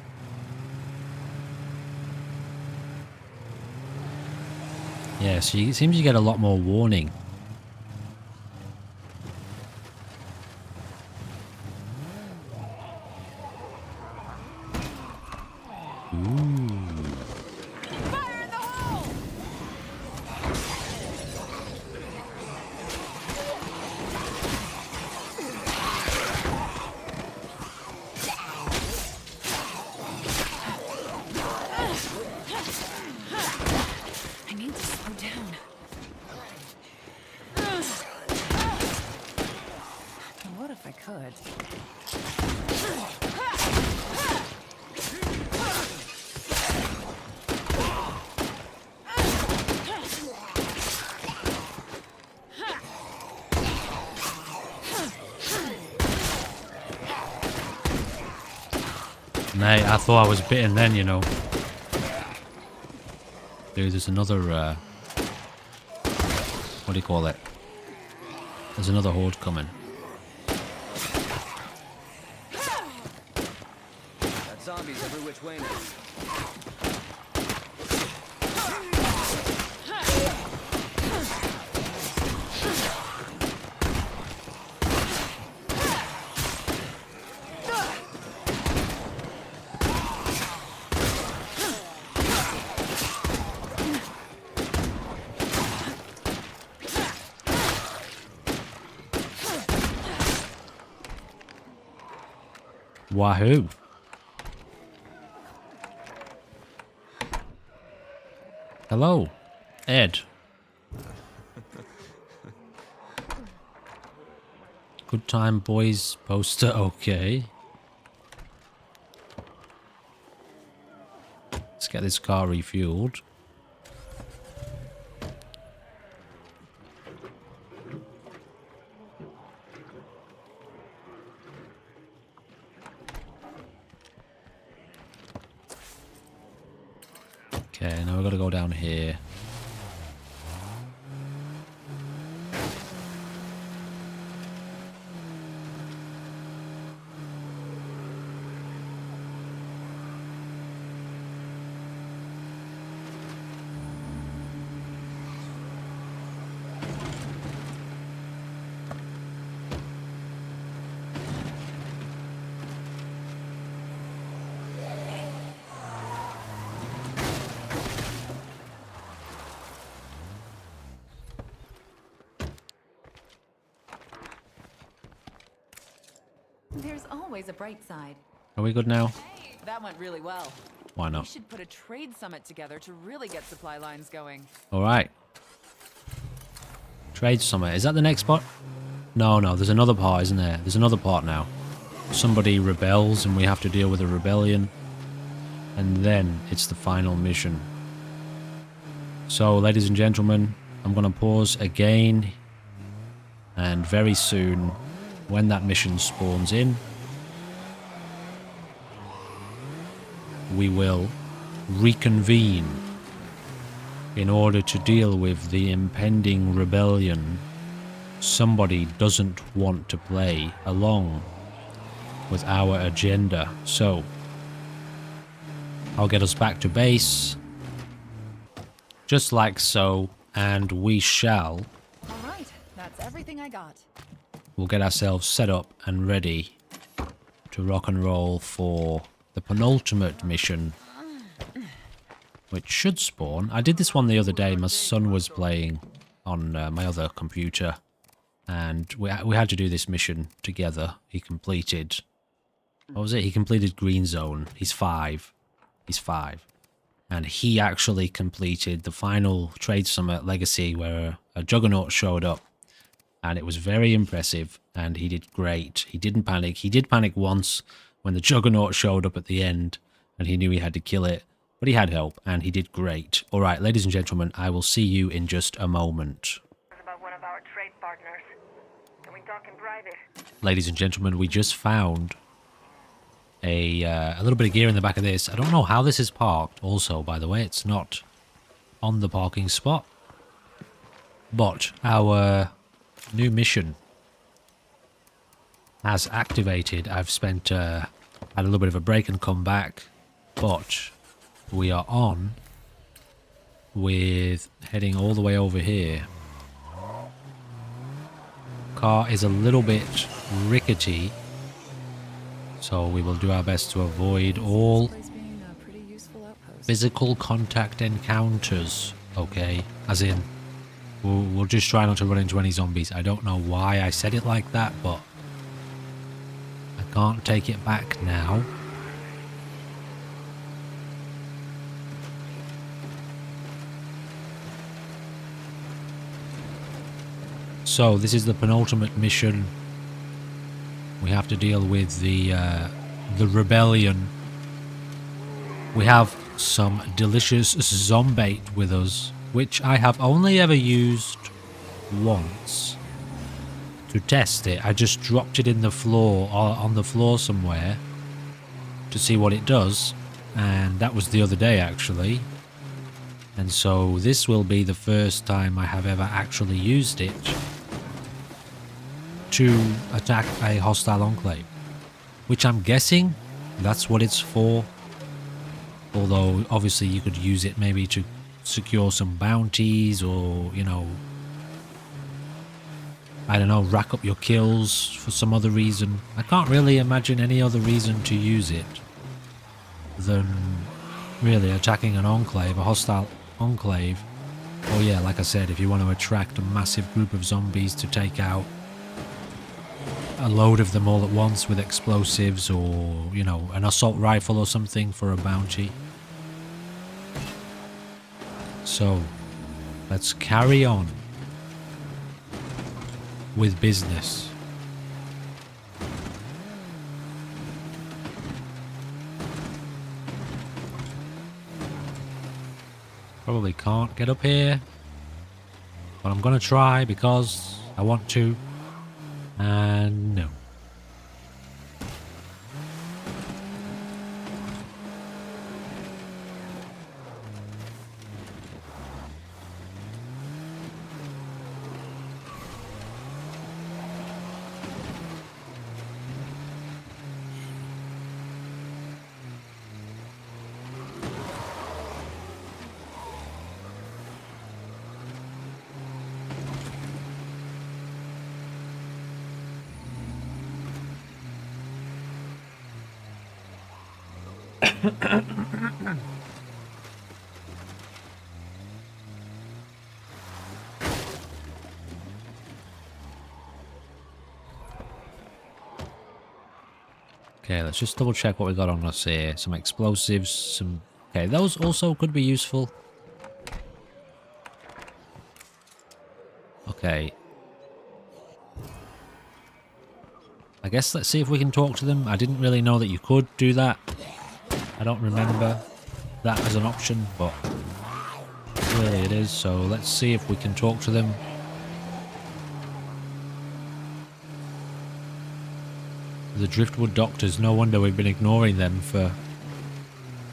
Yeah, so it seems you get a lot more warning. I need to slow down. What if I could? Mate, I thought I was bitten then, you know. Dude, there's another, what do you call it? There's another horde coming. That zombie's every which way now. Wahoo! Hello, Ed. Good time, boys. Poster, okay. Let's get this car refueled. Okay, now we've got to go down here. There's always a bright side. Are we good now? That went really well. Why We not? should put a trade summit together to really get supply lines going. Alright. Trade summit. Is that the next spot? No, there's another part, isn't there? There's another part now. Somebody rebels and we have to deal with a rebellion. And then it's the final mission. So, ladies and gentlemen, I'm going to pause again. And very soon, when that mission spawns in, we will reconvene in order to deal with the impending rebellion somebody doesn't want to play along with our agenda. So, I'll get us back to base, just like so, and we shall. All right, that's everything I got. We'll get ourselves set up and ready to rock and roll for the penultimate mission which should spawn. I did this one the other day. My son was playing on my other computer, and we had to do this mission together. He completed... What was it? He completed Green Zone. He's 5. He's 5. And he actually completed the final Trade Summit Legacy where a Juggernaut showed up. And it was very impressive, and he did great. He didn't panic. He did panic once when the Juggernaut showed up at the end, and he knew he had to kill it. But he had help, and he did great. Alright, ladies and gentlemen, I will see you in just a moment. About one of our trade partners. Can we talk in private? Ladies and gentlemen, we just found a little bit of gear in the back of this. I don't know how this is parked. Also, by the way, it's not on the parking spot. But our new mission has activated. I've spent had a little bit of a break and come back, but we are on with heading all the way over here. Car is a little bit rickety, so we will do our best to avoid all physical contact encounters, okay? As in, we'll just try not to run into any zombies. I don't know why I said it like that, but I can't take it back now. So, this is the penultimate mission. We have to deal with the rebellion. We have some delicious zombait with us, which I have only ever used once to test it. I just dropped it in the floor, or on the floor somewhere, to see what it does, and that was the other day actually. And so this will be the first time I have ever actually used it to attack a hostile enclave, which I'm guessing that's what it's for. Although obviously you could use it maybe to secure some bounties, or, you know, I don't know, rack up your kills for some other reason. I can't really imagine any other reason to use it than really attacking an enclave, a hostile enclave. Or yeah, like I said, if you want to attract a massive group of zombies to take out a load of them all at once with explosives, or, you know, an assault rifle or something for a bounty. So, let's carry on with business. Probably can't get up here, but I'm gonna try because I want to. And no. Okay, let's just double check what we got on us here. Some explosives, some... Okay, those also could be useful. Okay. I guess let's see if we can talk to them. I didn't really know that you could do that. I don't remember that as an option, but clearly it is. So let's see if we can talk to them. The Driftwood Doctors, no wonder we've been ignoring them for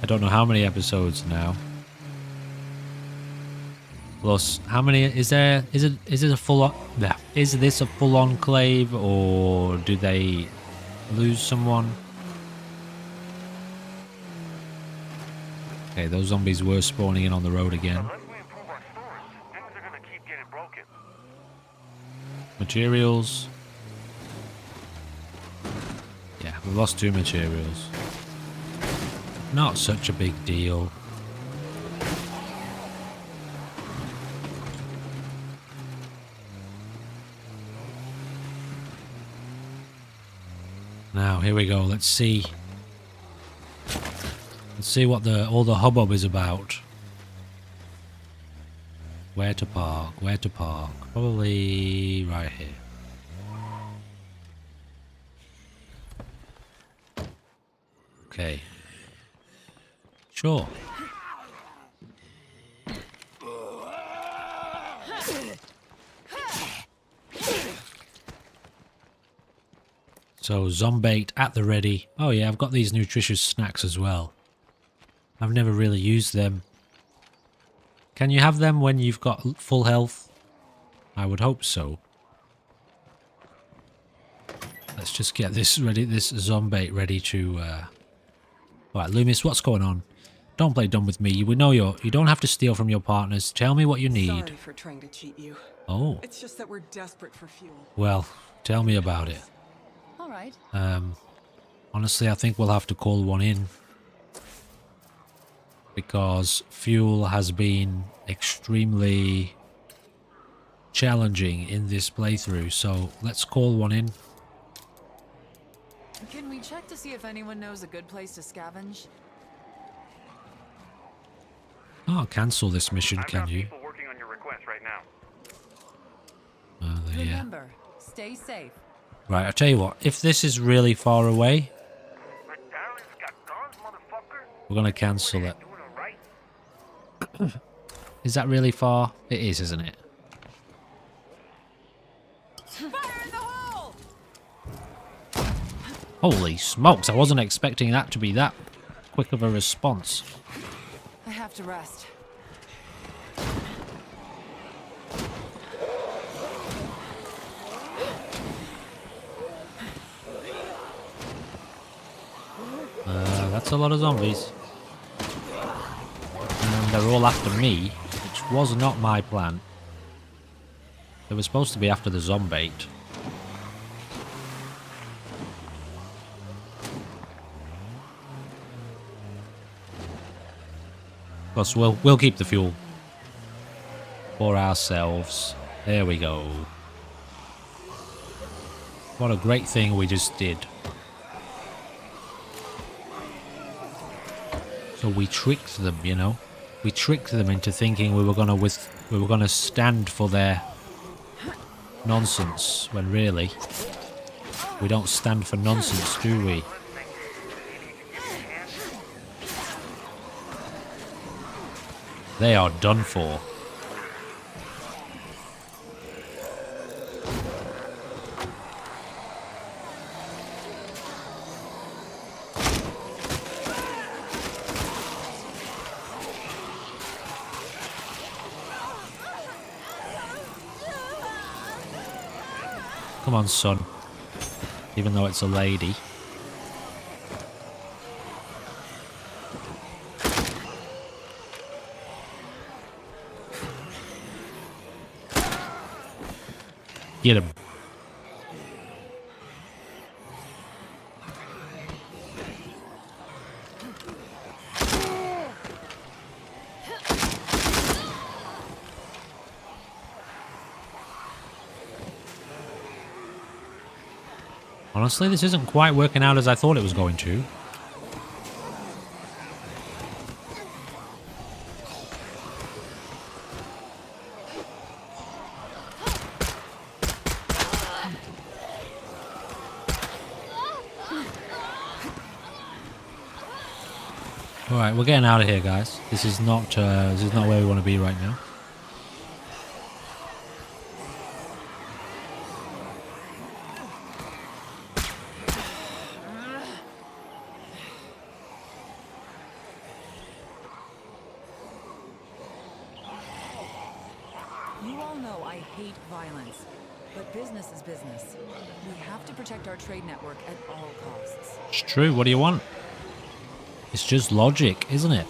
I don't know how many episodes now. Plus, how many is there? Is it a full? Is this a full enclave, or do they lose someone? Okay, those zombies were spawning in on the road again. Unless we improve our stores, things are gonna keep getting broken. Materials. Yeah, we lost 2 materials. Not such a big deal. Now, here we go. Let's see. Let's see what all the hubbub is about. Where to park? Where to park? Probably right here. Okay. Sure. So, Zombate at the ready. Oh yeah, I've got these nutritious snacks as well. I've never really used them. Can you have them when you've got full health? I would hope so. Let's just get this ready, this Zombate ready to... Alright, Loomis, what's going on? Don't play dumb with me. We know you don't have to steal from your partners. Tell me what you need. Sorry for trying to cheat you. Oh. It's just that we're desperate for fuel. Well, tell me about it. All right. Honestly, I think we'll have to call one in. Because fuel has been extremely challenging in this playthrough. So, let's call one in. Can we check to see if anyone knows a good place to scavenge? Oh, cancel this mission, I've can got you? people working on your request right now. Yeah. Remember, stay safe. Right, I'll tell you what. If this is really far away, McDowell's got guns, motherfucker. we're going to cancel it. Doing all right. Is that really far? It is, isn't it? Fire in the hole! Holy smokes, I wasn't expecting that to be that quick of a response. I have to rest. That's a lot of zombies. And they're all after me, which was not my plan. They were supposed to be after the Zombate. Of course, we'll keep the fuel for ourselves. There we go. What a great thing we just did. So we tricked them, you know. We tricked them into thinking we were gonna stand for their nonsense, when really we don't stand for nonsense, do we? They are done for. Come on, son. Even though it's a lady. Get him. Honestly, this isn't quite working out as I thought it was going to. Alright, we're getting out of here, guys. This is not where we want to be right now. You all know I hate violence, but business is business. We have to protect our trade network at all costs. It's true, what do you want? It's just logic, isn't it?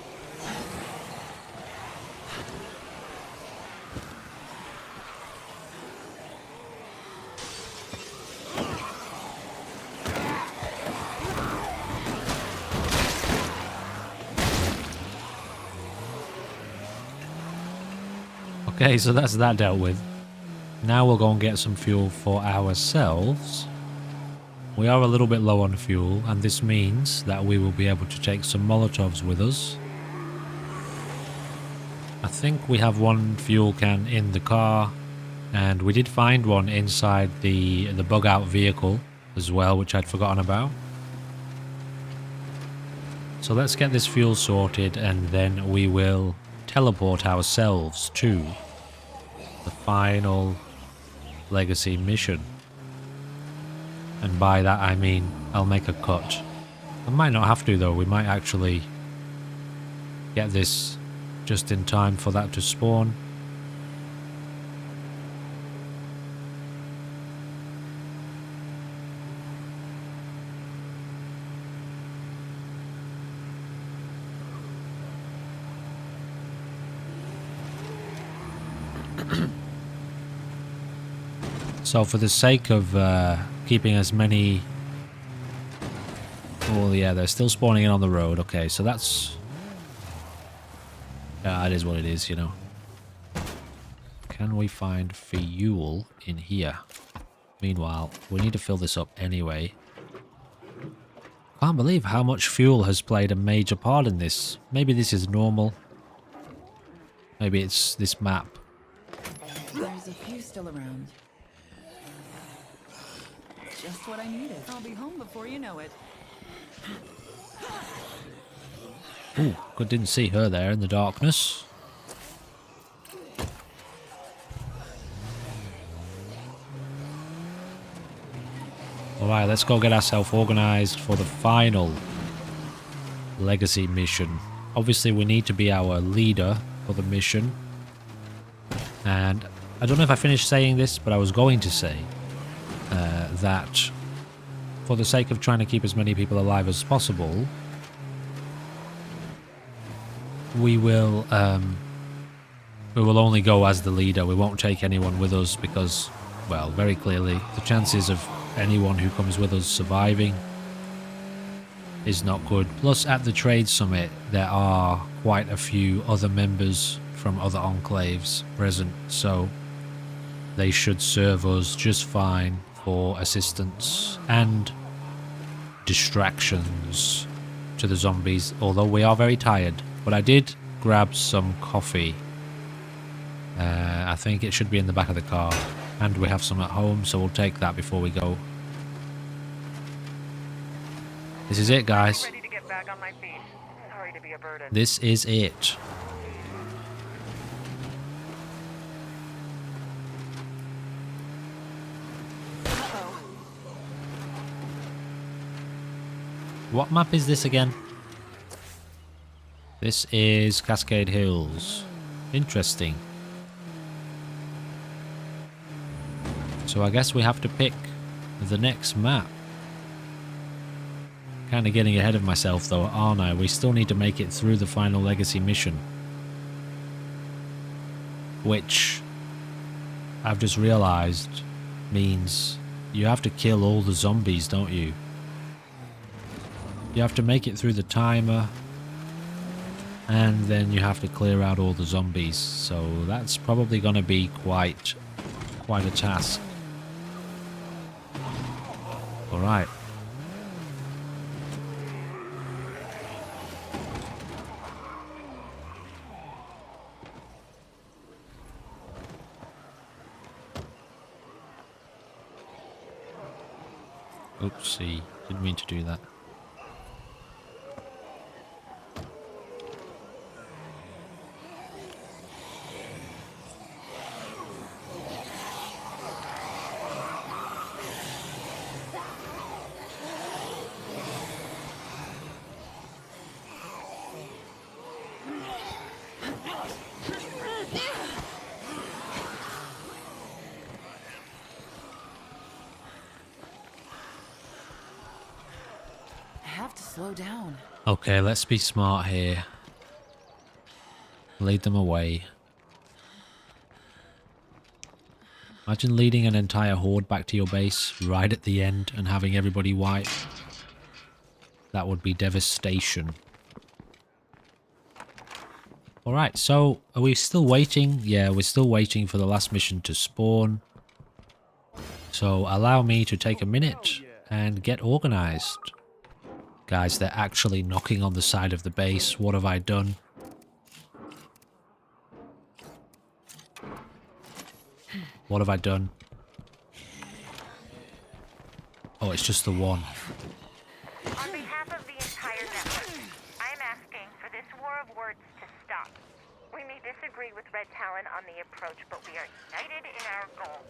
Okay, so that's that dealt with. Now we'll go and get some fuel for ourselves. We are a little bit low on fuel, and this means that we will be able to take some Molotovs with us. I think we have one fuel can in the car, and we did find one inside the bug out vehicle as well, which I'd forgotten about. So let's get this fuel sorted, and then we will teleport ourselves to the final legacy mission. And by that I mean I'll make a cut. I might not have to though, we might actually get this just in time for that to spawn. So for the sake of keeping as many... Oh yeah, they're still spawning in on the road. Okay, so that's... Yeah, it is what it is, you know. Can we find fuel in here? Meanwhile, we need to fill this up anyway. Can't believe how much fuel has played a major part in this. Maybe this is normal. Maybe it's this map. There's a few still around. Just what I needed. I'll be home before you know it. Ooh, good, didn't see her there in the darkness. Alright, let's go get ourselves organised for the final legacy mission. Obviously we need to be our leader for the mission. And I don't know if I finished saying this, but I was going to say that for the sake of trying to keep as many people alive as possible, we will only go as the leader. We won't take anyone with us because, well, very clearly the chances of anyone who comes with us surviving is not good. Plus at the trade summit there are quite a few other members from other enclaves present, so they should serve us just fine for assistance and distractions to the zombies, although we are very tired. But I did grab some coffee. I think it should be in the back of the car, and we have some at home, so we'll take that before we go. This is it, guys. Ready to get back on my feet. Sorry to be a burden. This is it. What map is this again? This is Cascade Hills. Interesting. So I guess we have to pick the next map. Kind of getting ahead of myself though, aren't I? We still need to make it through the final legacy mission. Which I've just realised means you have to kill all the zombies, don't you? You have to make it through the timer, and then you have to clear out all the zombies. So that's probably going to be quite a task. Alright. Oopsie, didn't mean to do that. Slow down. Okay, let's be smart here. Lead them away. Imagine leading an entire horde back to your base right at the end and having everybody wipe. That would be devastation. Alright, so are we still waiting? Yeah, we're still waiting for the last mission to spawn. So allow me to take a minute and get organized. Guys, they're actually knocking on the side of the base. What have I done? What have I done? Oh, it's just the one. On behalf of the entire network, I'm asking for this war of words to stop. We may disagree with Red Talon on the approach, but we are united in our goal.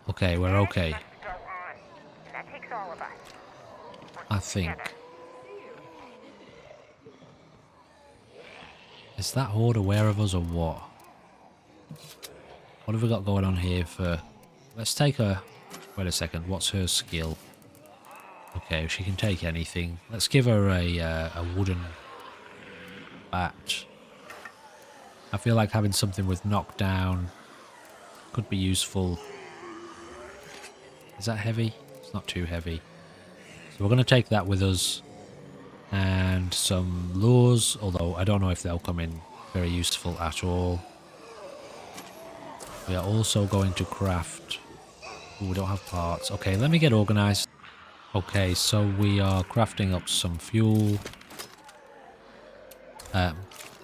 Okay, we're okay. Must go on, and that takes all of us. I think. Together. Is that horde aware of us or what? What have we got going on here for... Let's take her... Wait a second, what's her skill? Okay, she can take anything. Let's give her a wooden bat. I feel like having something with knockdown could be useful. Is that heavy? It's not too heavy. So we're going to take that with us. And some lures, although I don't know if they'll come in very useful at all. We are also going to craft... Ooh, we don't have parts. Okay, let me get organized. Okay, so we are crafting up some fuel.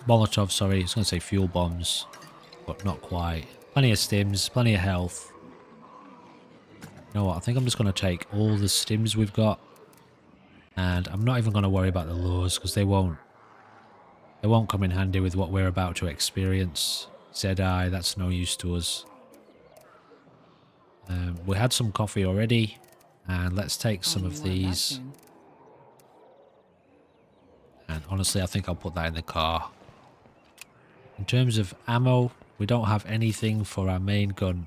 Molotov, sorry. I was going to say fuel bombs, but not quite. Plenty of stims, plenty of health. You know what? I think I'm just going to take all the stims we've got. And I'm not even going to worry about the lures because they won't come in handy with what we're about to experience. Zedai, that's no use to us. We had some coffee already, and let's take some of these. And honestly, I think I'll put that in the car. In terms of ammo, we don't have anything for our main gun.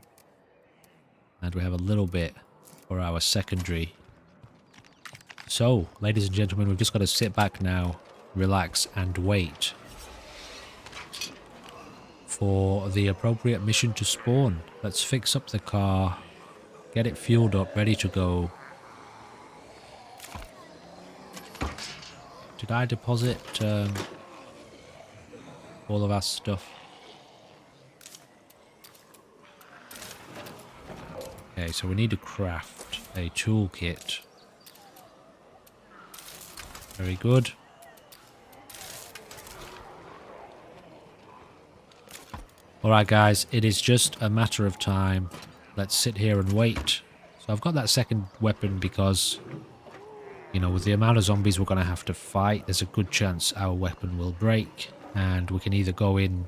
And we have a little bit for our secondary. So, ladies and gentlemen, we've just got to sit back now, relax, and wait for the appropriate mission to spawn. Let's fix up the car, get it fueled up, ready to go. Did I deposit all of our stuff? Okay, so we need to craft a toolkit. Very good. Alright guys, it is just a matter of time. Let's sit here and wait. So I've got that second weapon because, you know, with the amount of zombies we're going to have to fight, there's a good chance our weapon will break. And we can either go in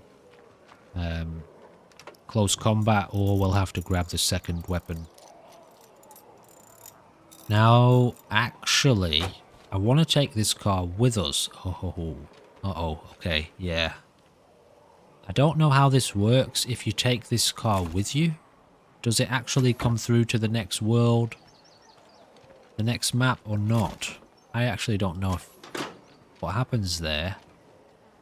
close combat or we'll have to grab the second weapon. Now, actually... I want to take this car with us. Uh-oh. Okay, yeah. I don't know how this works if you take this car with you. Does it actually come through to the next world? The next map or not? I actually don't know what happens there.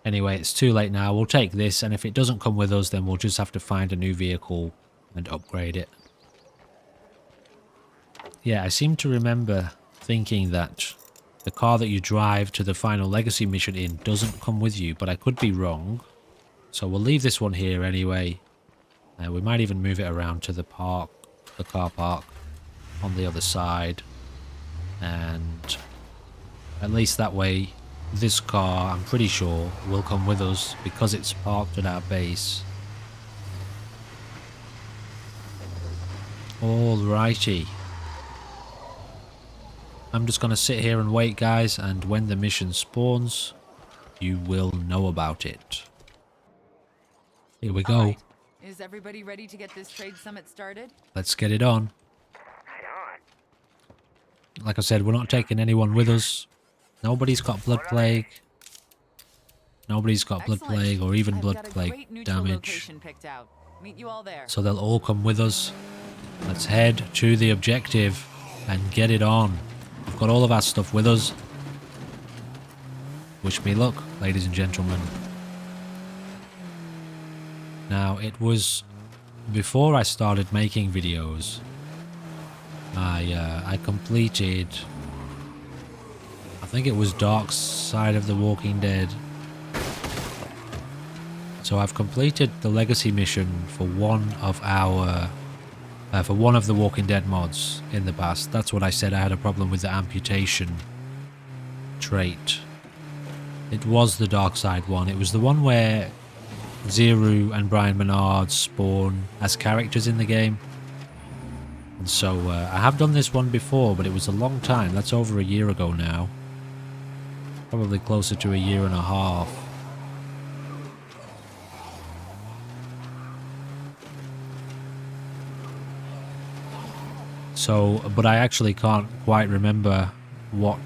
Anyway, it's too late now. We'll take this, and if it doesn't come with us, then we'll just have to find a new vehicle and upgrade it. Yeah, I seem to remember thinking that the car that you drive to the final legacy mission in doesn't come with you, but I could be wrong. So we'll leave this one here anyway. We might even move it around to the park, the car park on the other side. And at least that way, this car, I'm pretty sure, will come with us because it's parked at our base. Alrighty. I'm just going to sit here and wait, guys, and when the mission spawns, you will know about it. Here we go. Right. Is everybody ready to get this trade summit started? Let's get it on. Like I said, we're not taking anyone with us. Nobody's got blood plague. Nobody's got blood plague or even blood plague damage. Meet you all there. So they'll all come with us. Let's head to the objective and get it on. We've got all of our stuff with us. Wish me luck, ladies and gentlemen. Now, it was before I started making videos. I completed, I think it was Dark Side of the Walking Dead. So I've completed the legacy mission for one of our For one of the Walking Dead mods in the past. That's what I said, I had a problem with the amputation trait. It was the dark side one. It was the one where Zero and Brian Menard spawn as characters in the game. And so I have done this one before, but it was a long time. That's over a year ago now. Probably closer to a year and a half. So, but I actually can't quite remember what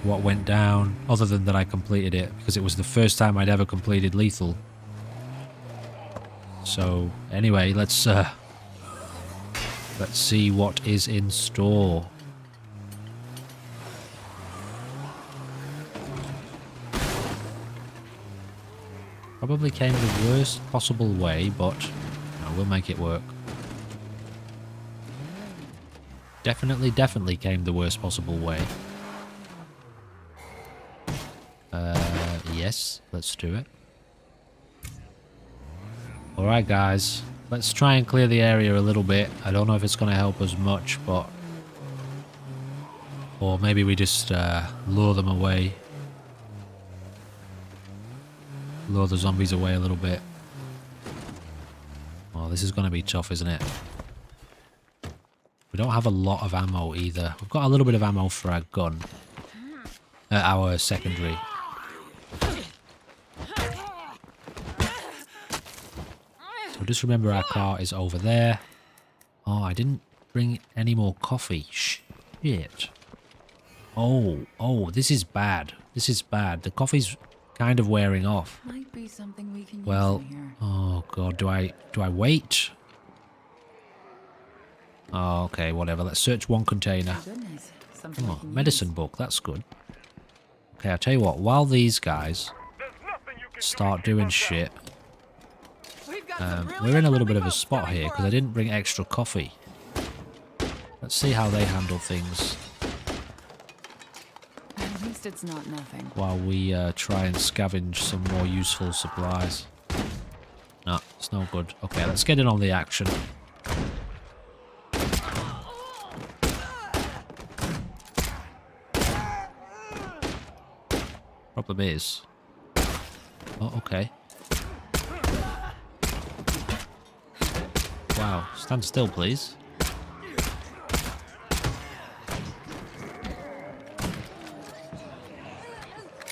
went down, other than that I completed it, because it was the first time I'd ever completed Lethal. So, anyway, let's see what is in store. Probably came the worst possible way, but you know, we'll make it work. Definitely came the worst possible way. Yes, let's do it. Alright guys, let's try and clear the area a little bit. I don't know if it's going to help us much, but... Or maybe we just lure them away. Lure the zombies away a little bit. Oh, this is going to be tough, isn't it? We don't have a lot of ammo either. We've got a little bit of ammo for our gun. Our secondary. So just remember our car is over there. Oh, I didn't bring any more coffee. Shit. Oh, this is bad. This is bad. The coffee's kind of wearing off. Might be something we can Well, use in here. oh god, do I wait? Oh, okay, whatever. Let's search one container. Goodness, something we Oh, can medicine book. That's good. Okay, I'll tell you what. While these guys start doing shit, we're in a little bit of a spot here because I didn't bring extra coffee. Let's see how they handle things At least it's not nothing. while we try and scavenge some more useful supplies. No, it's no good. Okay, let's get in on the action. Problem is... Oh, okay. Wow, stand still, please.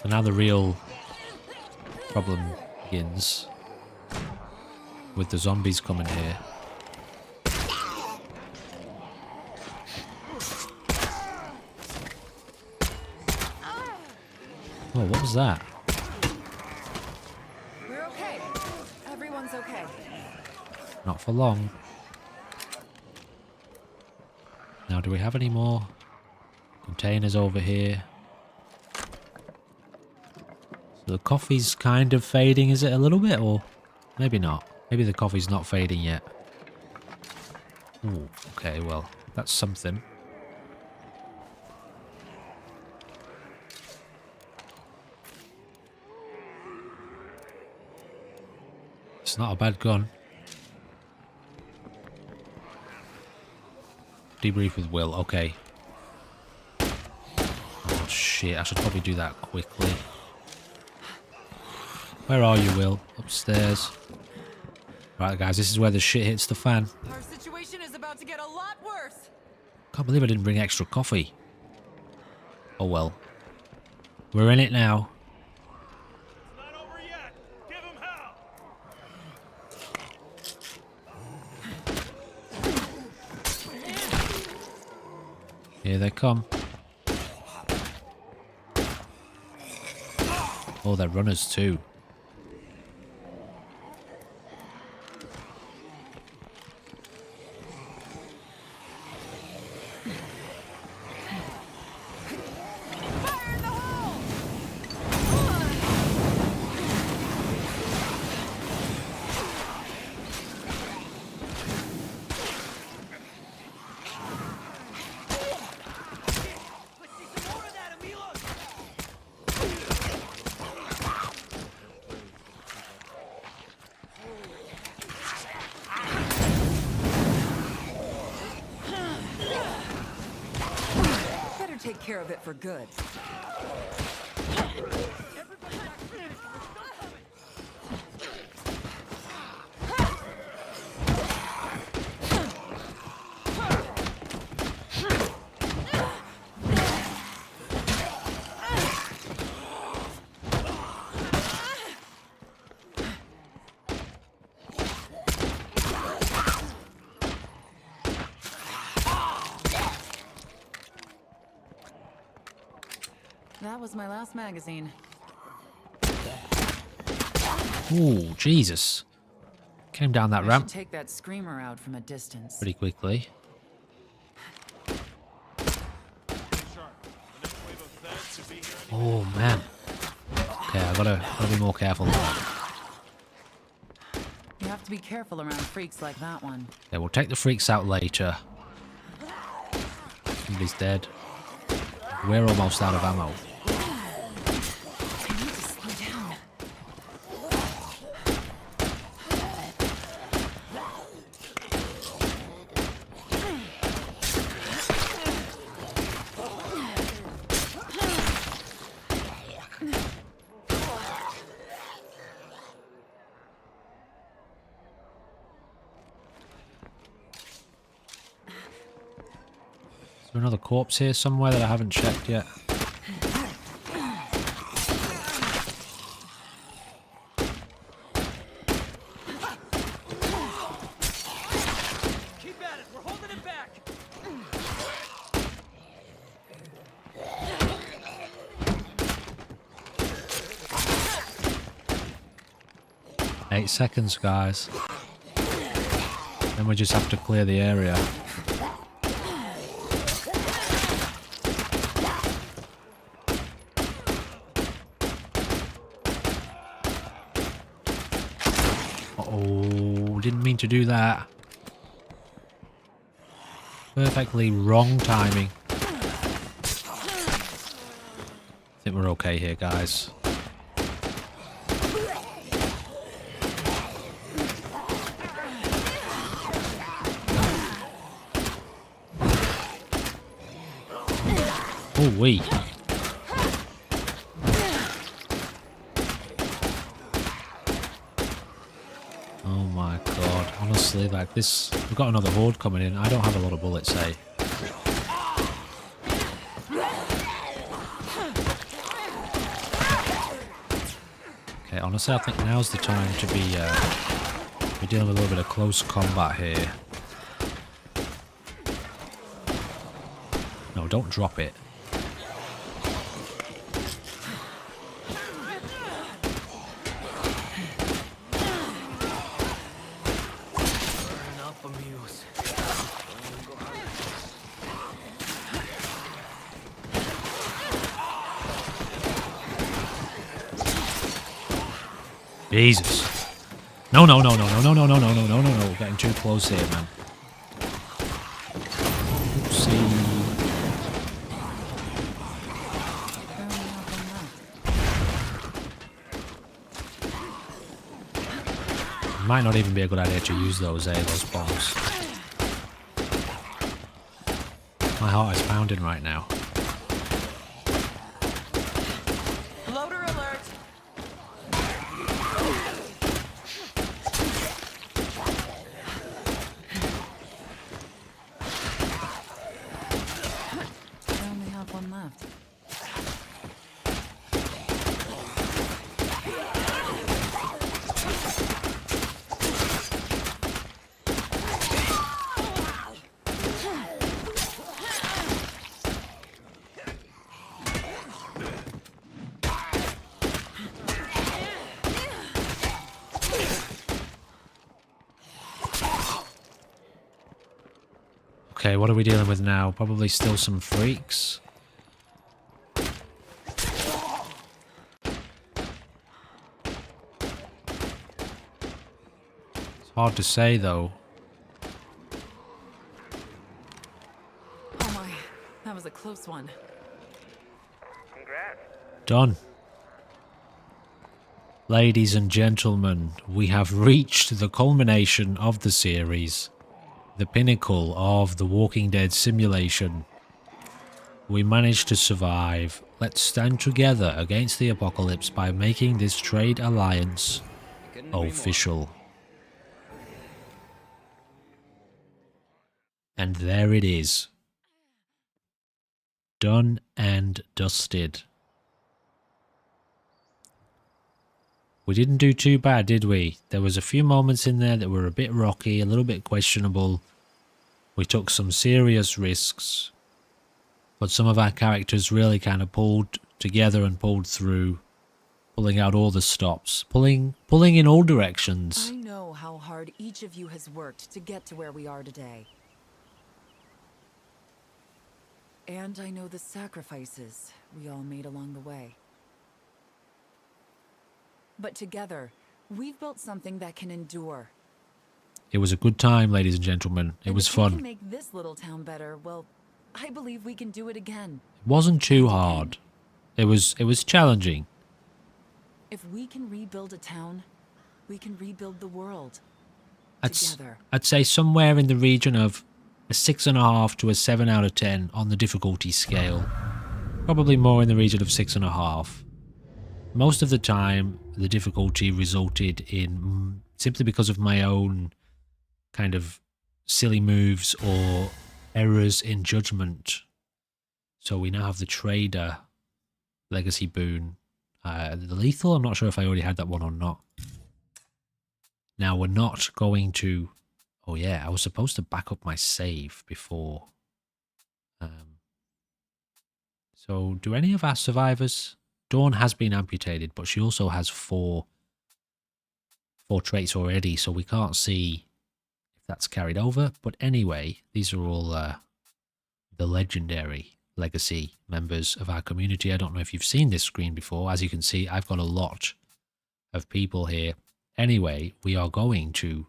So now the real problem begins with the zombies coming here. Oh, what was that? We're okay. Everyone's okay. Not for long. Now, do we have any more containers over here? So the coffee's kind of fading, is it a little bit? Or maybe not. Maybe the coffee's not fading yet. Ooh, okay, well, that's something. It's not a bad gun. Debrief with Will, okay. Oh shit, I should probably do that quickly. Where are you, Will? Upstairs. Right guys, this is where the shit hits the fan. Our situation is about to get a lot worse. Can't believe I didn't bring extra coffee. Oh well. We're in it now. It's not over yet. Give him hell. Here they come. Oh, they're runners too. care of it for good. That was my last magazine. Ooh, Jesus. Came down that I ramp should take that screamer out from a distance. pretty quickly. Oh, man. Okay, I gotta be more careful. You have to be careful around freaks like that one. Okay, we'll take the freaks out later. Somebody's dead. We're almost out of ammo. I need to slow down. Is there another corpse here somewhere that I haven't checked yet? Keep at it. We're holding it back. 8 seconds, guys. Then we just have to clear the area. Uh-oh, didn't mean to do that. Perfectly wrong timing. I think we're okay here, guys. Oh, wait. Oh my god. Honestly, like this... We've got another horde coming in. I don't have a lot of bullets, eh? Okay, honestly, I think now's the time to be dealing with a little bit of close combat here. No, don't drop it. Jesus. No, no, no, no, no, no, no, no, no, no, no, no, no. We're getting too close here, man. Oopsie. Might not even be a good idea to use those bombs. My heart is pounding right now. Loader alert! I only have one left. Okay, what are we dealing with now? Probably still some freaks. It's hard to say, though. Oh my, that was a close one. Congrats. Done. Ladies and gentlemen, we have reached the culmination of the series. The pinnacle of the Walking Dead simulation. We managed to survive. Let's stand together against the apocalypse by making this trade alliance Couldn't agree more. official. And there it is. Done and dusted. We didn't do too bad, did we? There was a few moments in there that were a bit rocky, a little bit questionable. We took some serious risks. But some of our characters really kind of pulled together and pulled through, pulling out all the stops, pulling in all directions. I know how hard each of you has worked to get to where we are today. And I know the sacrifices we all made along the way. But together, we've built something that can endure. It was a good time, ladies and gentlemen. It was If we fun. can make this little town better, well, I believe we can do it again. It wasn't too hard. It was challenging. If we can rebuild a town, we can rebuild the world. I'd say somewhere in the region of a 6.5 to a 7 out of 10 on the difficulty scale. Probably more in the region of 6.5. Most of the time, the difficulty resulted in, simply because of my own kind of silly moves or errors in judgment. So we now have the Trader Legacy Boon. The Lethal, I'm not sure if I already had that one or not. Now we're not going to... Oh yeah, I was supposed to back up my save before. So do any of our survivors... Dawn has been amputated, but she also has four traits already, so we can't see if that's carried over. But anyway, these are all the legendary legacy members of our community. I don't know if you've seen this screen before. As you can see, I've got a lot of people here. Anyway, we are going to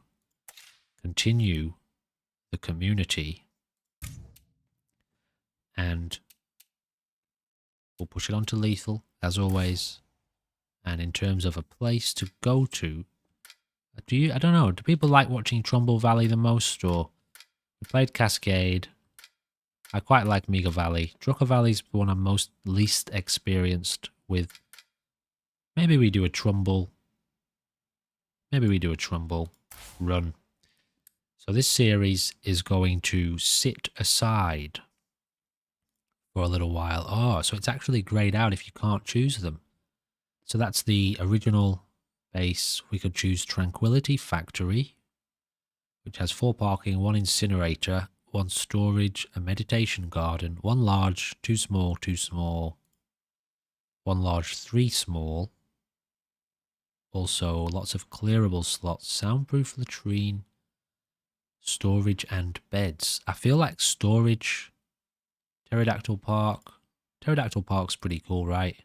continue the community and we'll push it on to lethal, as always. And in terms of a place to go to, I don't know, do people like watching Trumbull Valley the most, or we played Cascade. I quite like Mega Valley. Drucker Valley's the one I'm least experienced with. Maybe we do a Trumbull. Maybe we do a Trumbull run. So this series is going to sit aside for a little while. Oh, so it's actually grayed out if you can't choose them. So that's the original base. We could choose Tranquility Factory, which has 4 parking, 1 incinerator, 1 storage, a meditation garden, 1 large, 2 small, 2 small, 1 large, 3 small. Also lots of clearable slots, soundproof latrine, storage and beds. I feel like storage, Pterodactyl Park. Pterodactyl Park's pretty cool, right?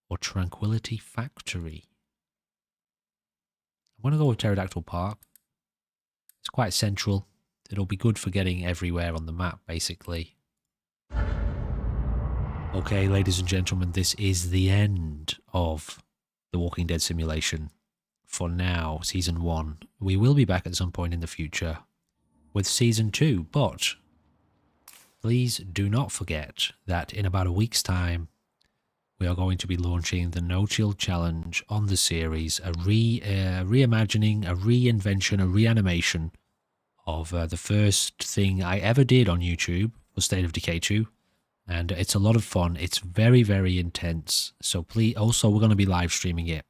Or Tranquility Factory. I'm going to go with Pterodactyl Park. It's quite central. It'll be good for getting everywhere on the map, basically. Okay, ladies and gentlemen, this is the end of The Walking Dead simulation. For now, Season 1. We will be back at some point in the future with Season 2, but please do not forget that in about a week's time, we are going to be launching the No Chill Challenge on the series, a reimagining, a reinvention, a reanimation of the first thing I ever did on YouTube for State of Decay 2. And it's a lot of fun. It's very, very intense. So please, also we're going to be live streaming it.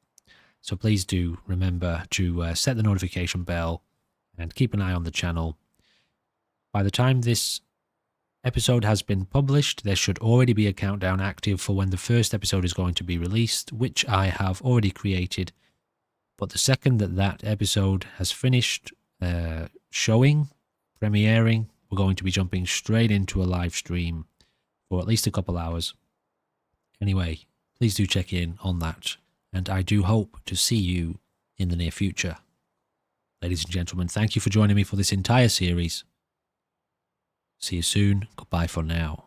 So please do remember to set the notification bell and keep an eye on the channel. By the time this episode has been published, there should already be a countdown active for when the first episode is going to be released, which I have already created. But the second that that episode has finished showing, premiering, we're going to be jumping straight into a live stream for at least a couple hours. Anyway, please do check in on that, and I do hope to see you in the near future. Ladies and gentlemen, thank you for joining me for this entire series. See you soon. Goodbye for now.